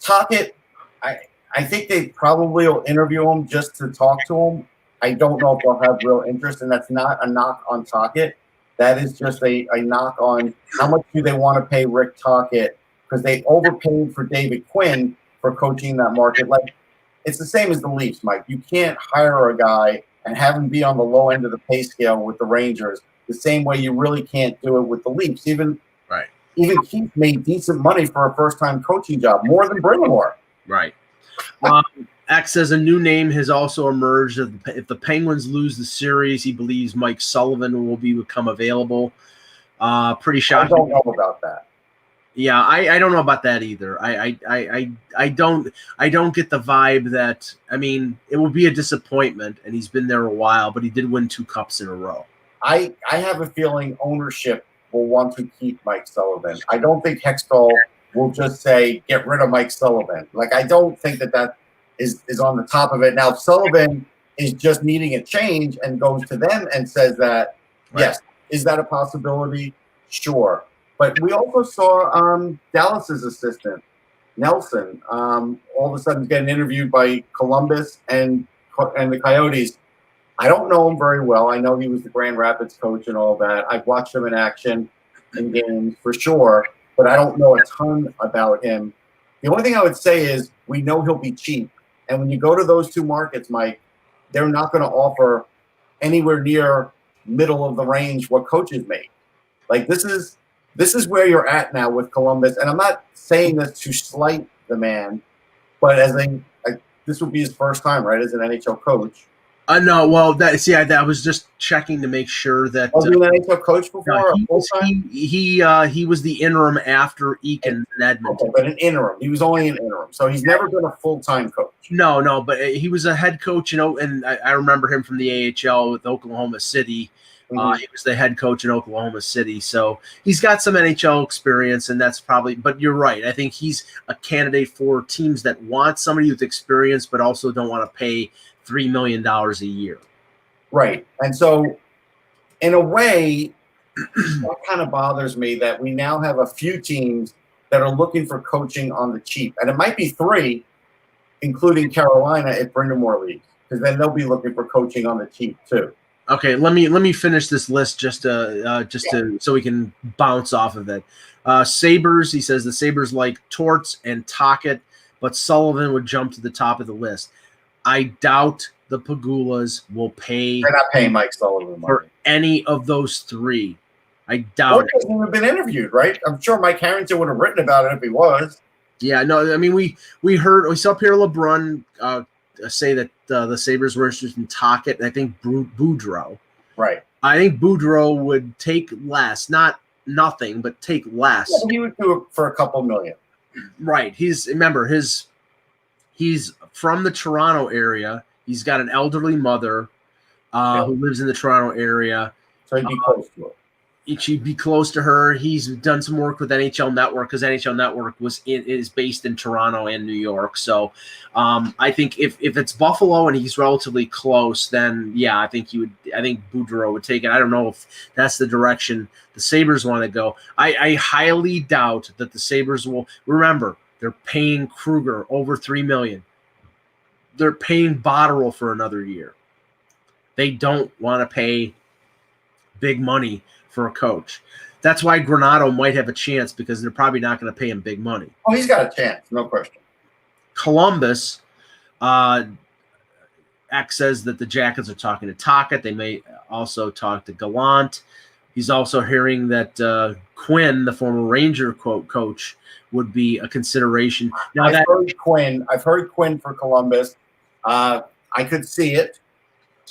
Tocchet, I think they probably will interview him just to talk to him. I don't know if they'll have real interest, and that's not a knock on Tocchet. That is just a knock on how much do they want to pay Rick Tocchet, because they overpaid for David Quinn for coaching that market. Like, it's the same as the Leafs, Mike. You can't hire a guy and have him be on the low end of the pay scale with the Rangers the same way you really can't do it with the Leafs. Even Keith made decent money for a first-time coaching job, more than Brind'Amour. Right. Eck says a new name has also emerged. If the Penguins lose the series, he believes Mike Sullivan will become available. Pretty shocking. I don't know about that. Yeah, I don't know about that either. I don't get the vibe that, I mean, it will be a disappointment, and he's been there a while, but he did win 2 cups in a row. I have a feeling ownership will want to keep Mike Sullivan. I don't think Hextall will just say, get rid of Mike Sullivan. Like, I don't think that is on the top of it. Now, if Sullivan is just needing a change and goes to them and says that, yes, is that a possibility? Sure. But we also saw Dallas's assistant, Nelson, all of a sudden getting interviewed by Columbus and the Coyotes. I don't know him very well. I know he was the Grand Rapids coach and all that. I've watched him in action in games for sure, but I don't know a ton about him. The only thing I would say is we know he'll be cheap. And when you go to those 2 markets, Mike, they're not going to offer anywhere near middle of the range what coaches make. Like, this is this is where you're at now with Columbus. And I'm not saying this to slight the man, but this would be his first time, right, as an NHL coach. No, well, I was just checking to make sure that. Was he an NHL coach before? He was the interim after Eakins in Edmonton. Okay, but an interim. He was only an interim, so he's never been a full-time coach. No, but he was a head coach, and I remember him from the AHL with Oklahoma City. Mm-hmm. He was the head coach in Oklahoma City, so he's got some NHL experience, and that's probably. But you're right. I think he's a candidate for teams that want somebody with experience, but also don't want to pay $3 million a year. Right. And so in a way, that kind of bothers me that we now have a few teams that are looking for coaching on the cheap. And it might be 3, including Carolina, if Brindamore leaves, because then they'll be looking for coaching on the cheap too. Okay, let me finish this list just to so we can bounce off of it. Sabres, he says the Sabres like Torts and Tocchet, but Sullivan would jump to the top of the list. I doubt the Pagulas will pay. They're not paying Mike Sullivan for any of those 3. I doubt. He hasn't even been interviewed, right? I'm sure Mike Harrington would have written about it if he was. Yeah, no, I mean we saw Pierre LeBrun say that the Sabres were interested in Tocchet, and I think Boudreau. Right. I think Boudreau would take less, not nothing, but take less. Yeah, he would do it for a couple million. Right. He's from the Toronto area. He's got an elderly mother who lives in the Toronto area. So he'd be close to her. He'd be close to her. He's done some work with NHL Network because NHL Network is based in Toronto and New York. So I think if it's Buffalo and he's relatively close, then yeah, I think Boudreau would take it. I don't know if that's the direction the Sabres want to go. I highly doubt that the Sabres will. Remember, they're paying Kruger over $3 million. They're paying Botterill for another year. They don't want to pay big money for a coach. That's why Granato might have a chance because they're probably not going to pay him big money. Oh, he's got a chance, no question. Columbus, X says that the Jackets are talking to Tocchet. They may also talk to Gallant. He's also hearing that Quinn, the former Ranger coach, would be a consideration. Now I've heard Quinn for Columbus. I could see it.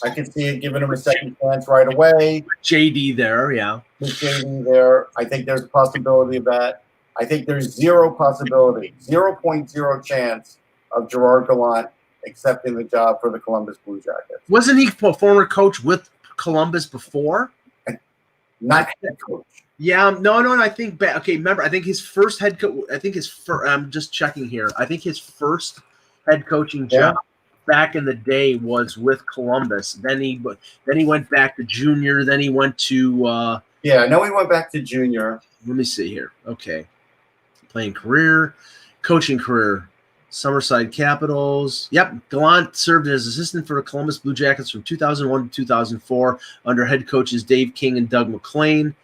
I could see it giving him a second chance right away. JD there, yeah. With JD there, I think there's a possibility of that. I think there's 0.0 chance of Gerard Gallant accepting the job for the Columbus Blue Jackets. Wasn't he a former coach with Columbus before? Not head coach. Yeah, no. I think remember, I think his first head coach. I'm just checking here. I think his first head coaching job back in the day was with Columbus. Then he went back to junior. Then he went to. He went back to junior. Let me see here. Okay, playing career, coaching career. Summerside Capitals. Yep, Gallant served as assistant for the Columbus Blue Jackets from 2001 to 2004 under head coaches Dave King and Doug MacLean.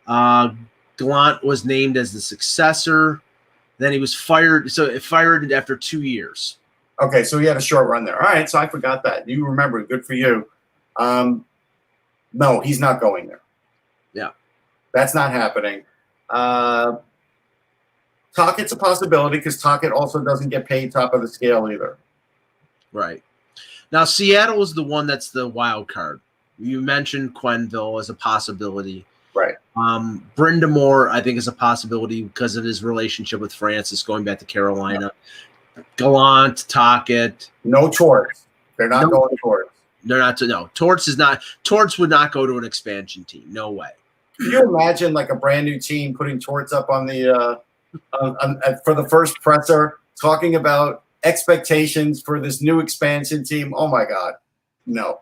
Gallant was named as the successor. Then he was fired. So fired after 2 years. Okay, so he had a short run there. All right, so I forgot that. You remember. Good for you. No, he's not going there. Yeah. That's not happening. Tocchet's a possibility because Tocchet also doesn't get paid top of the scale either. Right. Now, Seattle is the one that's the wild card. You mentioned Quenneville as a possibility. Right. Brindamore, I think, is a possibility because of his relationship with Francis going back to Carolina. Yeah. Gallant, Tocchet. No Torts. They're not going Torts. They're not. No, Torts is not. Torts would not go to an expansion team. No way. Can you imagine like a brand new team putting Torts up on the for the first presser, talking about expectations for this new expansion team? Oh my God, no.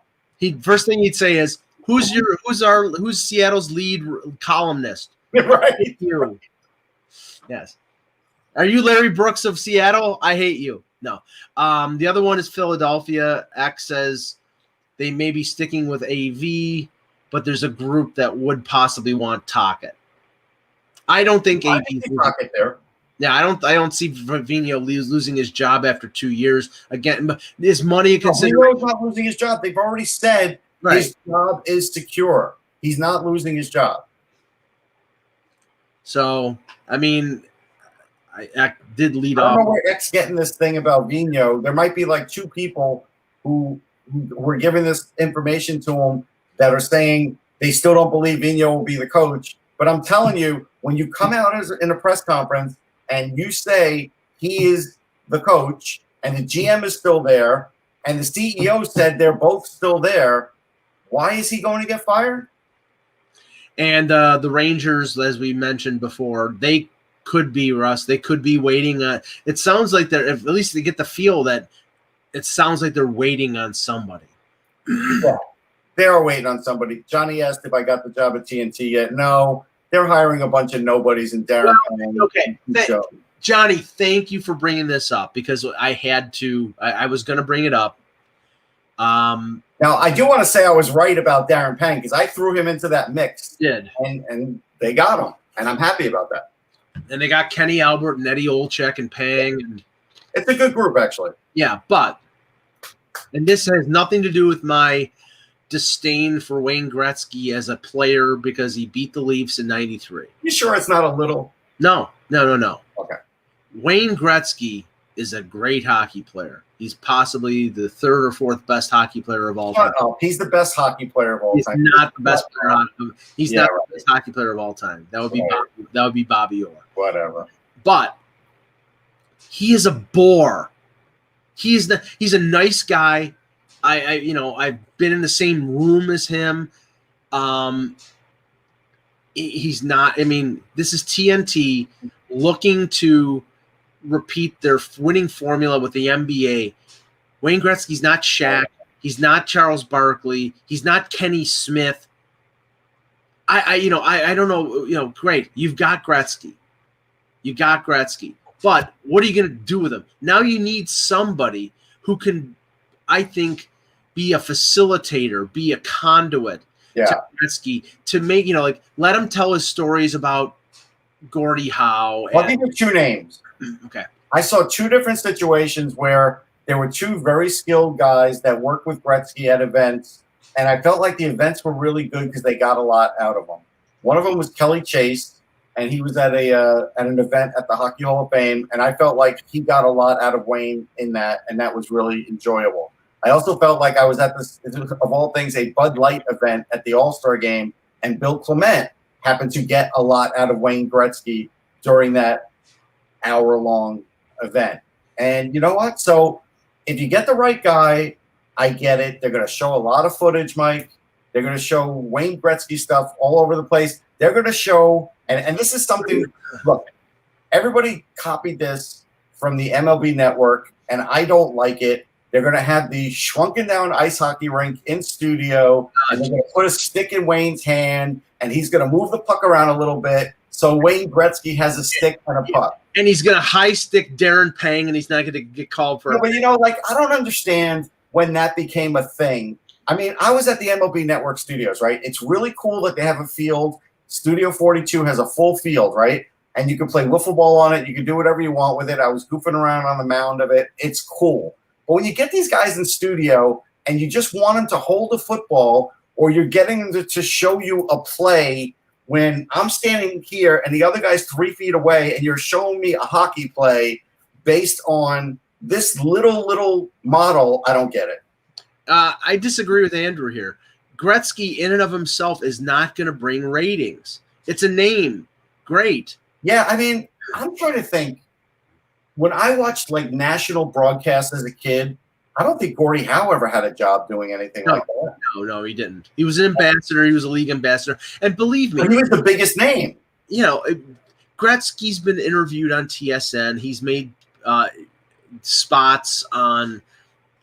First thing he'd say is, "Who's Seattle's lead columnist?" Right. You. Yes. Are you Larry Brooks of Seattle? I hate you. No. The other one is Philadelphia. X says they may be sticking with AV, but there's a group that would possibly want Tocchet. I don't think AV Tocchet there. Yeah, I don't see Vivino losing his job after 2 years. Again, is money a consideration? He's not losing his job. They've already said his job is secure. He's not losing his job. So, I mean, I did lead I don't off. know where X getting this thing about Vino. There might be like two people who were giving this information to him that are saying they still don't believe Vino will be the coach. But I'm telling you, when you come out in a press conference and you say he is the coach and the GM is still there and the CEO said they're both still there, why is he going to get fired? And the Rangers, as we mentioned before, they could be, Russ. They could be waiting. It sounds like they're, at least they get the feel that it sounds like they're waiting on somebody. Yeah, they are waiting on somebody. Johnny asked if I got the job at TNT yet. No, they're hiring a bunch of nobodies in Darren. Well, okay, Johnny, thank you for bringing this up because I had to. I was going to bring it up. Now, I do want to say I was right about Darren Pang because I threw him into that mix. Did. And they got him, and I'm happy about that. And they got Kenny Albert and Eddie Olczyk and Pang. And, it's a good group, actually. Yeah, but – and this has nothing to do with my disdain for Wayne Gretzky as a player because he beat the Leafs in '93. You sure it's not a little? No. Okay. Wayne Gretzky is a great hockey player. He's possibly the third or fourth best hockey player of all time. He's the best hockey player of all time. He's not the best player. He's not the best hockey player of all time. That would be Bobby Orr. Whatever. But he is a bore. He's a nice guy. I've been in the same room as him. He's not. I mean, this is TNT looking to repeat their winning formula with the NBA. Wayne Gretzky's not Shaq. He's not Charles Barkley. He's not Kenny Smith. I don't know. Great. You've got Gretzky. But what are you going to do with him? Now you need somebody who can, I think, be a facilitator, be a conduit to Gretzky to make, let him tell his stories about Gordie Howe. I'll give you two names. Okay. I saw two different situations where there were two very skilled guys that worked with Gretzky at events, and I felt like the events were really good because they got a lot out of them. One of them was Kelly Chase, and he was at an event at the Hockey Hall of Fame, and I felt like he got a lot out of Wayne in that, and that was really enjoyable. I also felt like I was at this, of all things, a Bud Light event at the All-Star Game, and Bill Clement happened to get a lot out of Wayne Gretzky during that hour-long event. And you know what? So if you get the right guy, I get it. They're going to show a lot of footage, Mike. They're going to show Wayne Gretzky stuff all over the place. They're going to show, and this is something, look, everybody copied this from the MLB Network, and I don't like it. They're going to have the shrunken down ice hockey rink in studio, and they're going to put a stick in Wayne's hand, and he's going to move the puck around a little bit. So Wayne Gretzky has a stick and a puck. And he's going to high stick Darren Pang, and he's not going to get called for it. But, I don't understand when that became a thing. I mean, I was at the MLB Network studios, right? It's really cool that they have a field. Studio 42 has a full field, right? And you can play wiffle ball on it. You can do whatever you want with it. I was goofing around on the mound of it. It's cool. But when you get these guys in studio and you just want them to hold a football or you're getting them to show you a play when I'm standing here and the other guy's 3 feet away and you're showing me a hockey play based on this little model, I don't get it. I disagree with Andrew here. Gretzky in and of himself is not going to bring ratings. It's a name. Great. Yeah, I mean, I'm trying to think. When I watched national broadcasts as a kid, I don't think Gordie Howe ever had a job doing anything like that. No, he didn't. He was an ambassador. He was a league ambassador. And believe me, he was the biggest name. Gretzky's been interviewed on TSN. He's made spots on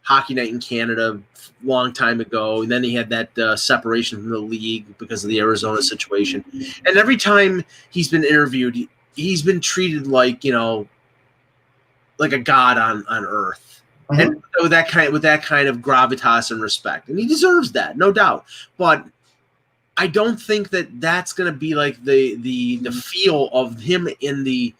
Hockey Night in Canada a long time ago. And then he had that separation from the league because of the Arizona situation. And every time he's been interviewed, he's been treated like a god on earth. Mm-hmm. And with that kind of gravitas and respect. And he deserves that, no doubt. But I don't think that that's going to be like the feel of him in the,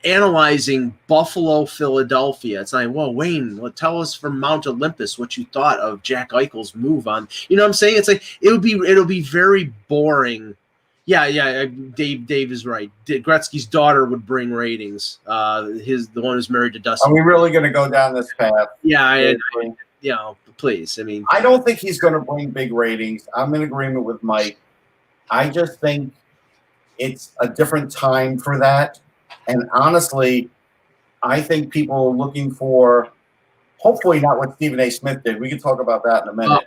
analyzing Buffalo, Philadelphia. It's like, well, Wayne, tell us from Mount Olympus what you thought of Jack Eichel's move on. You know what I'm saying? It's like it'll be very boring Yeah. Dave is right. Gretzky's daughter would bring ratings. The one who's married to Dusty. Are we really going to go down this path? Yeah, please. I mean, I don't think he's going to bring big ratings. I'm in agreement with Mike. I just think it's a different time for that. And honestly, I think people are looking for, hopefully not what Stephen A. Smith did. We can talk about that in a minute.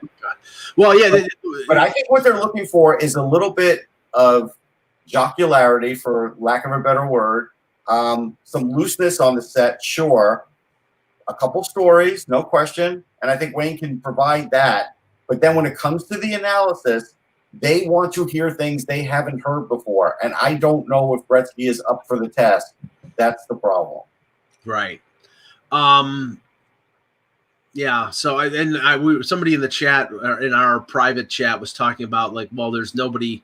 Well, yeah. But I think what they're looking for is a little bit of jocularity, for lack of a better word, some looseness on the set, sure. A couple stories, no question. And I think Wayne can provide that. But then when it comes to the analysis, they want to hear things they haven't heard before. And I don't know if Gretzky is up for the test. That's the problem. Right. Yeah. So somebody in the chat, in our private chat, was talking about like, well, there's nobody.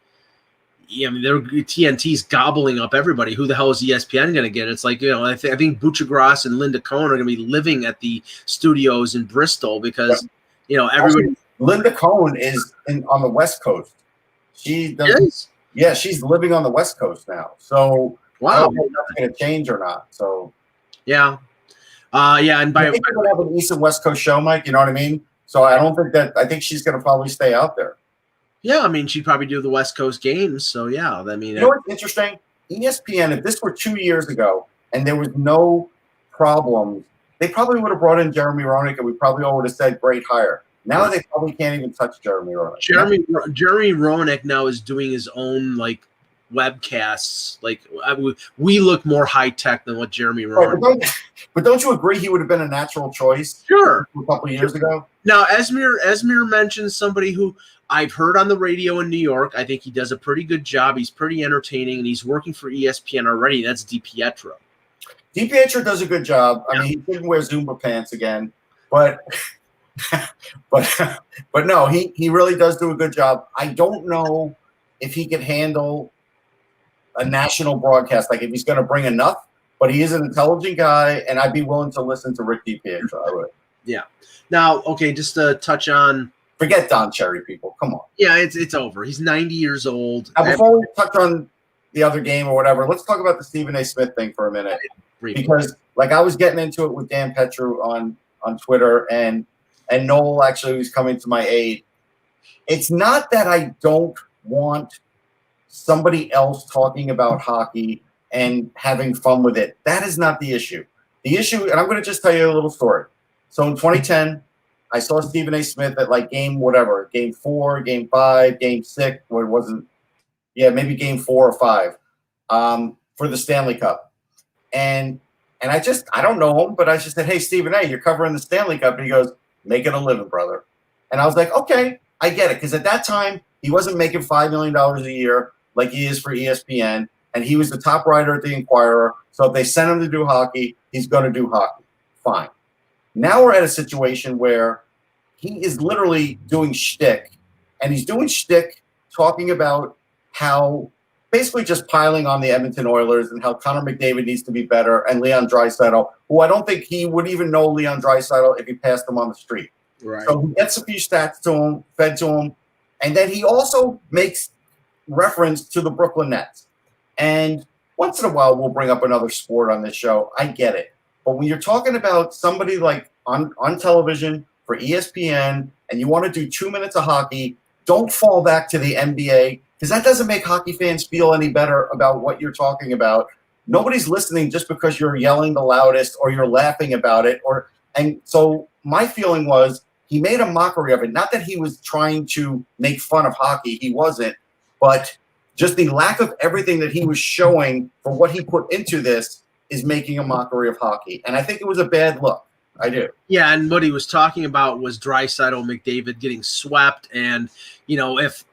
Yeah, I mean, TNT's gobbling up everybody. Who the hell is ESPN going to get? It's like, I think Buchagras and Linda Cohn are going to be living at the studios in Bristol because, everybody. Linda Cohn is on the West Coast. She does. Yeah, she's living on the West Coast now. So wow, I don't know if that's going to change or not. So yeah, and I think we're going to have an East and West Coast show, Mike. You know what I mean? So I don't think that. I think she's going to probably stay out there. Yeah, I mean, she'd probably do the West Coast games. So yeah, I mean, you know what's interesting? ESPN. If this were 2 years ago and there was no problems, they probably would have brought in Jeremy Roenick, and we probably all would have said great hire. Now they probably can't even touch Jeremy Roenick. Jeremy Roenick now is doing his own like webcasts. Like we look more high tech than what Jeremy Roenick. Right, but don't you agree he would have been a natural choice? Sure, a couple of years ago. Now Esmir mentioned somebody who I've heard on the radio in New York. I think he does a pretty good job. He's pretty entertaining, and he's working for ESPN already. That's DiPietro. DiPietro does a good job. I mean, he didn't wear Zumba pants again, but. but no, he really does do a good job. I don't know if he can handle a national broadcast, like if he's going to bring enough, but he is an intelligent guy, and I'd be willing to listen to Rick DiPietro. I would. Yeah. Now, okay, just to touch on. Forget Don Cherry, people. Come on. Yeah, it's over. He's 90 years old. Now, before we touch on the other game or whatever, let's talk about the Stephen A. Smith thing for a minute. Because, like, I was getting into it with Dan Petru on Twitter, and Noel actually was coming to my aid. It's not that I don't want somebody else talking about hockey and having fun with it. That is not the issue. The issue, and I'm going to just tell you a little story. So in 2010, I saw Stephen A. Smith at like game 4, game 5, game 6, or it wasn't, maybe game 4 or 5 for the Stanley Cup. And I don't know him, but I just said, hey, Stephen A., you're covering the Stanley Cup. And he goes, make it a living, brother. And I was like, okay, I get it. Because at that time, he wasn't making $5 million a year like he is for ESPN. And he was the top writer at the Inquirer. So if they sent him to do hockey, he's going to do hockey. Fine. Now we're at a situation where he is literally doing shtick. And he's doing shtick talking about how basically just piling on the Edmonton Oilers and how Connor McDavid needs to be better, and Leon Draisaitl, who I don't think he would even know Leon Draisaitl if he passed him on the street. Right. So he gets a few stats to him, fed to him, and then he also makes reference to the Brooklyn Nets. And once in a while, we'll bring up another sport on this show. I get it. But when you're talking about somebody like on television for ESPN and you want to do 2 minutes of hockey, don't fall back to the NBA, because that doesn't make hockey fans feel any better about what you're talking about. Nobody's listening just because you're yelling the loudest or you're laughing about it. And so my feeling was he made a mockery of it. Not that he was trying to make fun of hockey. He wasn't. But just the lack of everything that he was showing for what he put into this is making a mockery of hockey. And I think it was a bad look. I do. Yeah, and what he was talking about was Draisaitl, McDavid getting swept. And, if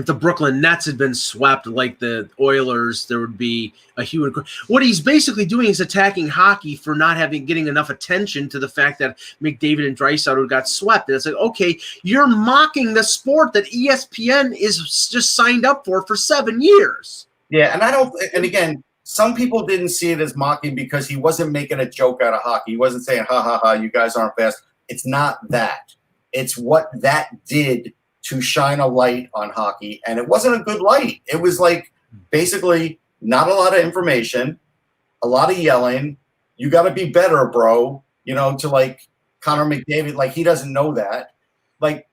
the Brooklyn Nets had been swept like the Oilers, there would be a huge. What he's basically doing is attacking hockey for not getting enough attention to the fact that McDavid and Draisaitl got swept. And it's like, okay, you're mocking the sport that ESPN is just signed up for 7 years. Yeah, and again, some people didn't see it as mocking because he wasn't making a joke out of hockey. He wasn't saying, ha, ha, ha, you guys aren't fast. It's not that. It's what that did to shine a light on hockey, and it wasn't a good light. It was like basically not a lot of information, a lot of yelling. You got to be better, bro. To like Connor McDavid, like he doesn't know that. Like,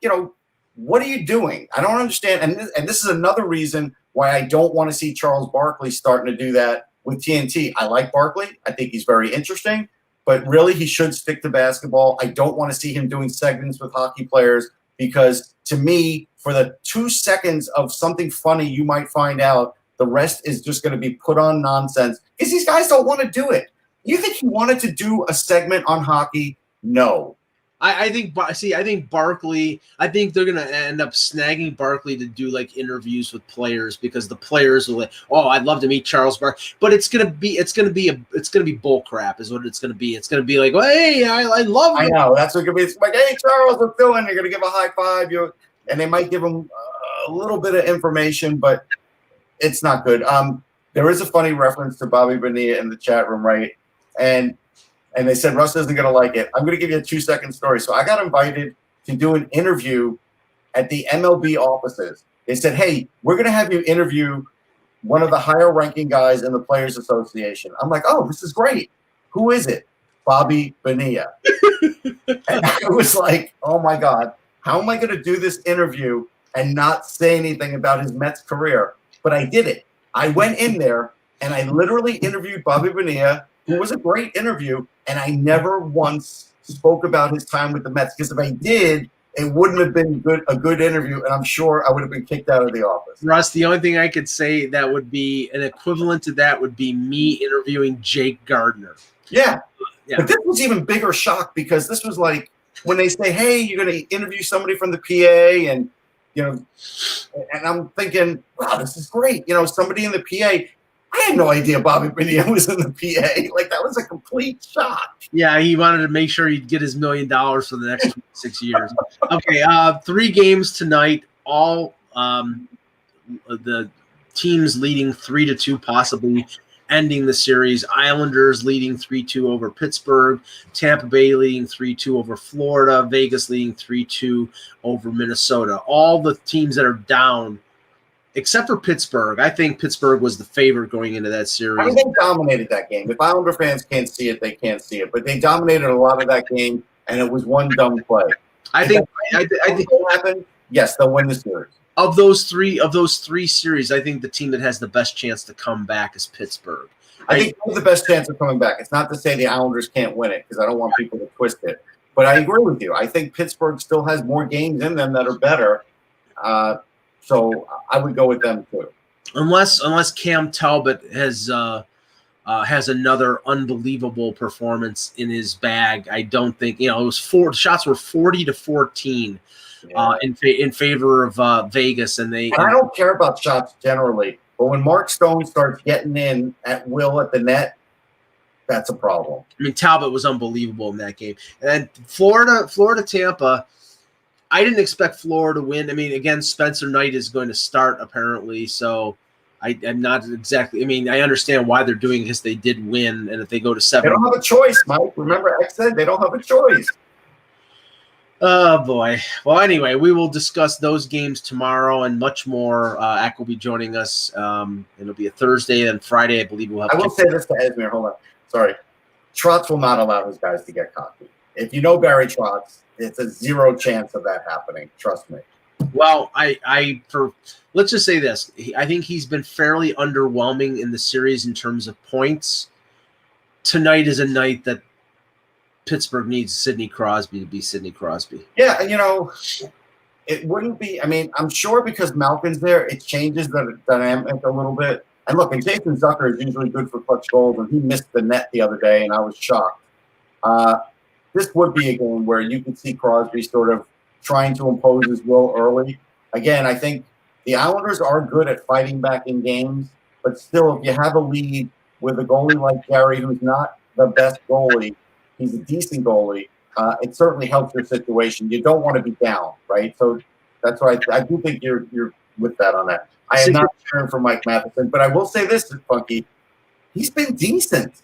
what are you doing? I don't understand. And this is another reason why I don't want to see Charles Barkley starting to do that with TNT. I like Barkley. I think he's very interesting. But really, he should stick to basketball. I don't want to see him doing segments with hockey players because, to me, for the 2 seconds of something funny you might find out, the rest is just going to be put on nonsense because these guys don't want to do it. You think he wanted to do a segment on hockey? No. I think Barkley, I think they're going to end up snagging Barkley to do like interviews with players because the players will like, oh, I'd love to meet Charles Barkley, but it's going to be bull crap is what it's going to be. It's going to be like, well, hey, I love you. I know. That's what it's going to be. It's like, hey, Charles, what's doing? You're going to give a high five. And they might give him a little bit of information, but it's not good. There is a funny reference to Bobby Bonilla in the chat room, right? And they said, Russ isn't going to like it. I'm going to give you a 2-second story. So I got invited to do an interview at the MLB offices. They said, hey, we're going to have you interview one of the higher ranking guys in the Players Association. I'm like, oh, this is great. Who is it? Bobby Bonilla. And I was like, oh, my God, how am I going to do this interview and not say anything about his Mets career? But I did it. I went in there and I literally interviewed Bobby Bonilla. It was a great interview, and I never once spoke about his time with the Mets because if I did, it wouldn't have been a good interview, and I'm sure I would have been kicked out of the office. Russ, the only thing I could say that would be an equivalent to that would be me interviewing Jake Gardner. Yeah. But this was even bigger shock because this was like when they say, hey, you're going to interview somebody from the PA, and and I'm thinking, wow, this is great. Somebody in the PA. I had no idea Bobby Bonilla was in the PA. Like, that was a complete shock. Yeah, he wanted to make sure he'd get his $1 million for the next 6 years. Okay, 3 games tonight. All the teams leading 3-2, possibly ending the series. Islanders leading 3-2 over Pittsburgh. Tampa Bay leading 3-2 over Florida. Vegas leading 3-2 over Minnesota. All the teams that are down, except for Pittsburgh. I think Pittsburgh was the favorite going into that series. I mean, they dominated that game. If Islander fans can't see it, they can't see it. But they dominated a lot of that game, and it was one dumb play. I think what happened. Yes, they'll win the series. Of those three series, I think the team that has the best chance to come back is Pittsburgh. I think they have the best chance of coming back. It's not to say the Islanders can't win it because I don't want people to twist it. But I agree with you. I think Pittsburgh still has more games in them that are better. So I would go with them too. Unless Cam Talbot has another unbelievable performance in his bag, I don't think it was shots were 40-14 in favor of Vegas, and I don't care about shots generally, but when Mark Stone starts getting in at will at the net, that's a problem. I mean, Talbot was unbelievable in that game, and Florida Tampa. I didn't expect Florida to win. I mean, again, Spencer Knight is going to start apparently, so I'm not exactly. I mean, I understand why they're doing this. They did win, and if they go to 7, they don't have a choice, Mike. Remember, I said they don't have a choice. Oh boy. Well, anyway, we will discuss those games tomorrow and much more. Ack will be joining us. It'll be a Thursday and Friday, I believe we'll have. I will say this to Esmir. Hold on. Sorry, Trotz will not allow his guys to get cocky. If you know Barry Trotz, it's a 0 chance of that happening. Trust me. Well, let's just say this. I think he's been fairly underwhelming in the series in terms of points. Tonight is a night that Pittsburgh needs Sidney Crosby to be Sidney Crosby. Yeah, and it wouldn't be. I mean, I'm sure because Malkin's there, it changes the dynamic a little bit. And look, and Jason Zucker is usually good for clutch goals, and he missed the net the other day, and I was shocked. This would be a game where you could see Crosby sort of trying to impose his will early. Again, I think the Islanders are good at fighting back in games, but still, if you have a lead with a goalie like Gary, who's not the best goalie, he's a decent goalie, it certainly helps your situation. You don't want to be down, right? So that's why I do think you're with that on that. I am not cheering for Mike Matheson, but I will say this, Funky, he's been decent.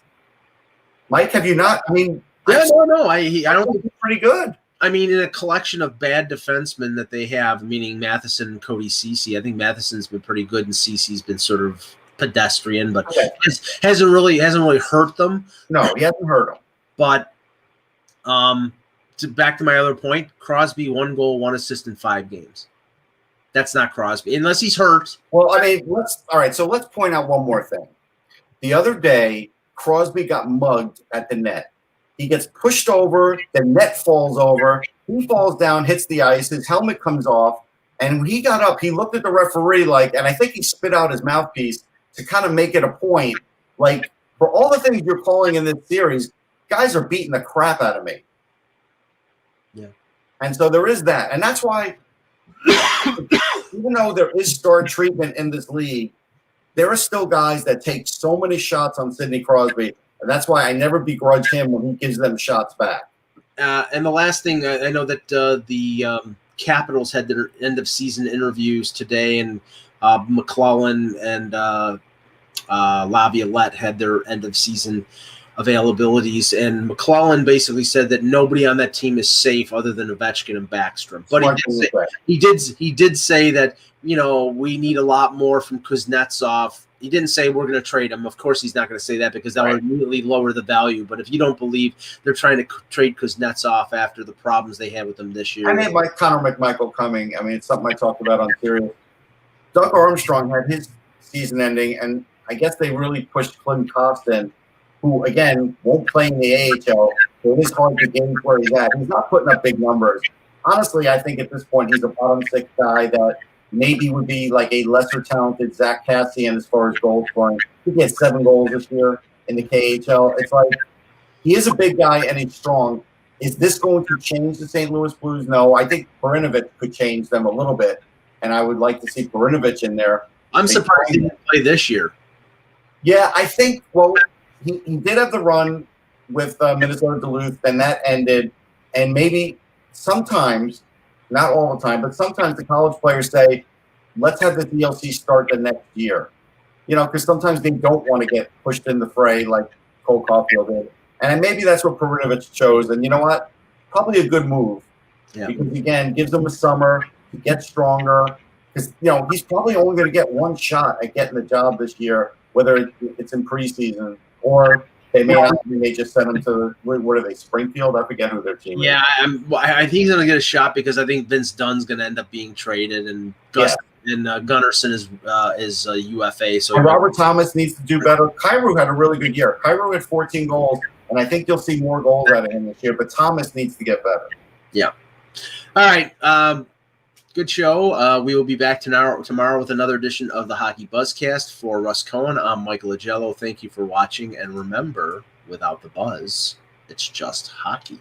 Mike, have you not? I mean, yeah, no, I don't think he's pretty good. I mean, in a collection of bad defensemen that they have, meaning Matheson and Cody Ceci, I think Matheson's been pretty good and Ceci's been sort of pedestrian, but hasn't really hurt them. No, he hasn't hurt them. But back to my other point, Crosby 1 goal, 1 assist in 5 games. That's not Crosby, unless he's hurt. Well, I mean, let's point out one more thing. The other day, Crosby got mugged at the net. He gets pushed over, the net falls over, he falls down, hits the ice, his helmet comes off, and when he got up, he looked at the referee and I think he spit out his mouthpiece to kind of make it a point, like, for all the things you're calling in this series, guys are beating the crap out of me. Yeah. And so there is that. And that's why, even though there is star treatment in this league, there are still guys that take so many shots on Sidney Crosby. And that's why I never begrudge him when he gives them shots back. And the last thing, I know that the Capitals had their end-of-season interviews today, and MacLean and Laviolette had their end-of-season availabilities. And MacLean basically said that nobody on that team is safe other than Ovechkin and Backstrom. But he did say that, we need a lot more from Kuznetsov. He didn't say we're going to trade him. Of course, he's not going to say that because that would immediately lower the value. But if you don't believe they're trying to trade Kuznetsov after the problems they had with him this year. I mean, like Connor McMichael coming. I mean, it's something I talked about on Sirius. Doug Armstrong had his season ending, and I guess they really pushed Clint Costin, who, again, won't play in the AHL. So it is hard to gauge where he's at. He's not putting up big numbers. Honestly, I think at this point he's a bottom 6 guy that maybe would be like a lesser talented Zach Cassian as far as goal scoring. He had 7 goals this year in the KHL. It's like he is a big guy and he's strong. Is this going to change the St. Louis Blues? No. I think Marinovich could change them a little bit, and I would like to see Marinovich in there. I'm surprised he didn't play this year. Yeah, I think, well, he did have the run with Minnesota Duluth, and that ended. And maybe sometimes, not all the time, but sometimes the college players say, let's have the DLC start the next year. Because sometimes they don't want to get pushed in the fray like Cole Caulfield did. And maybe that's what Marinovich chose. And you know what? Probably a good move. Yeah. Because, again, gives them a summer to get stronger. Because, he's probably only going to get one shot at getting the job this year, whether it's in preseason or they may just send him to, what are they, Springfield? I forget who their team is. Yeah, I think he's going to get a shot because I think Vince Dunn's going to end up being traded, and Gunnarsson is a UFA. So Robert Thomas needs to do better. Kyrou had a really good year. Kyrou had 14 goals, and I think you'll see more goals out of him this year, but Thomas needs to get better. Yeah. All right. Good show. We will be back tomorrow with another edition of the Hockey Buzzcast. For Russ Cohen, I'm Michael Agello. Thank you for watching, and remember, without the buzz, it's just hockey.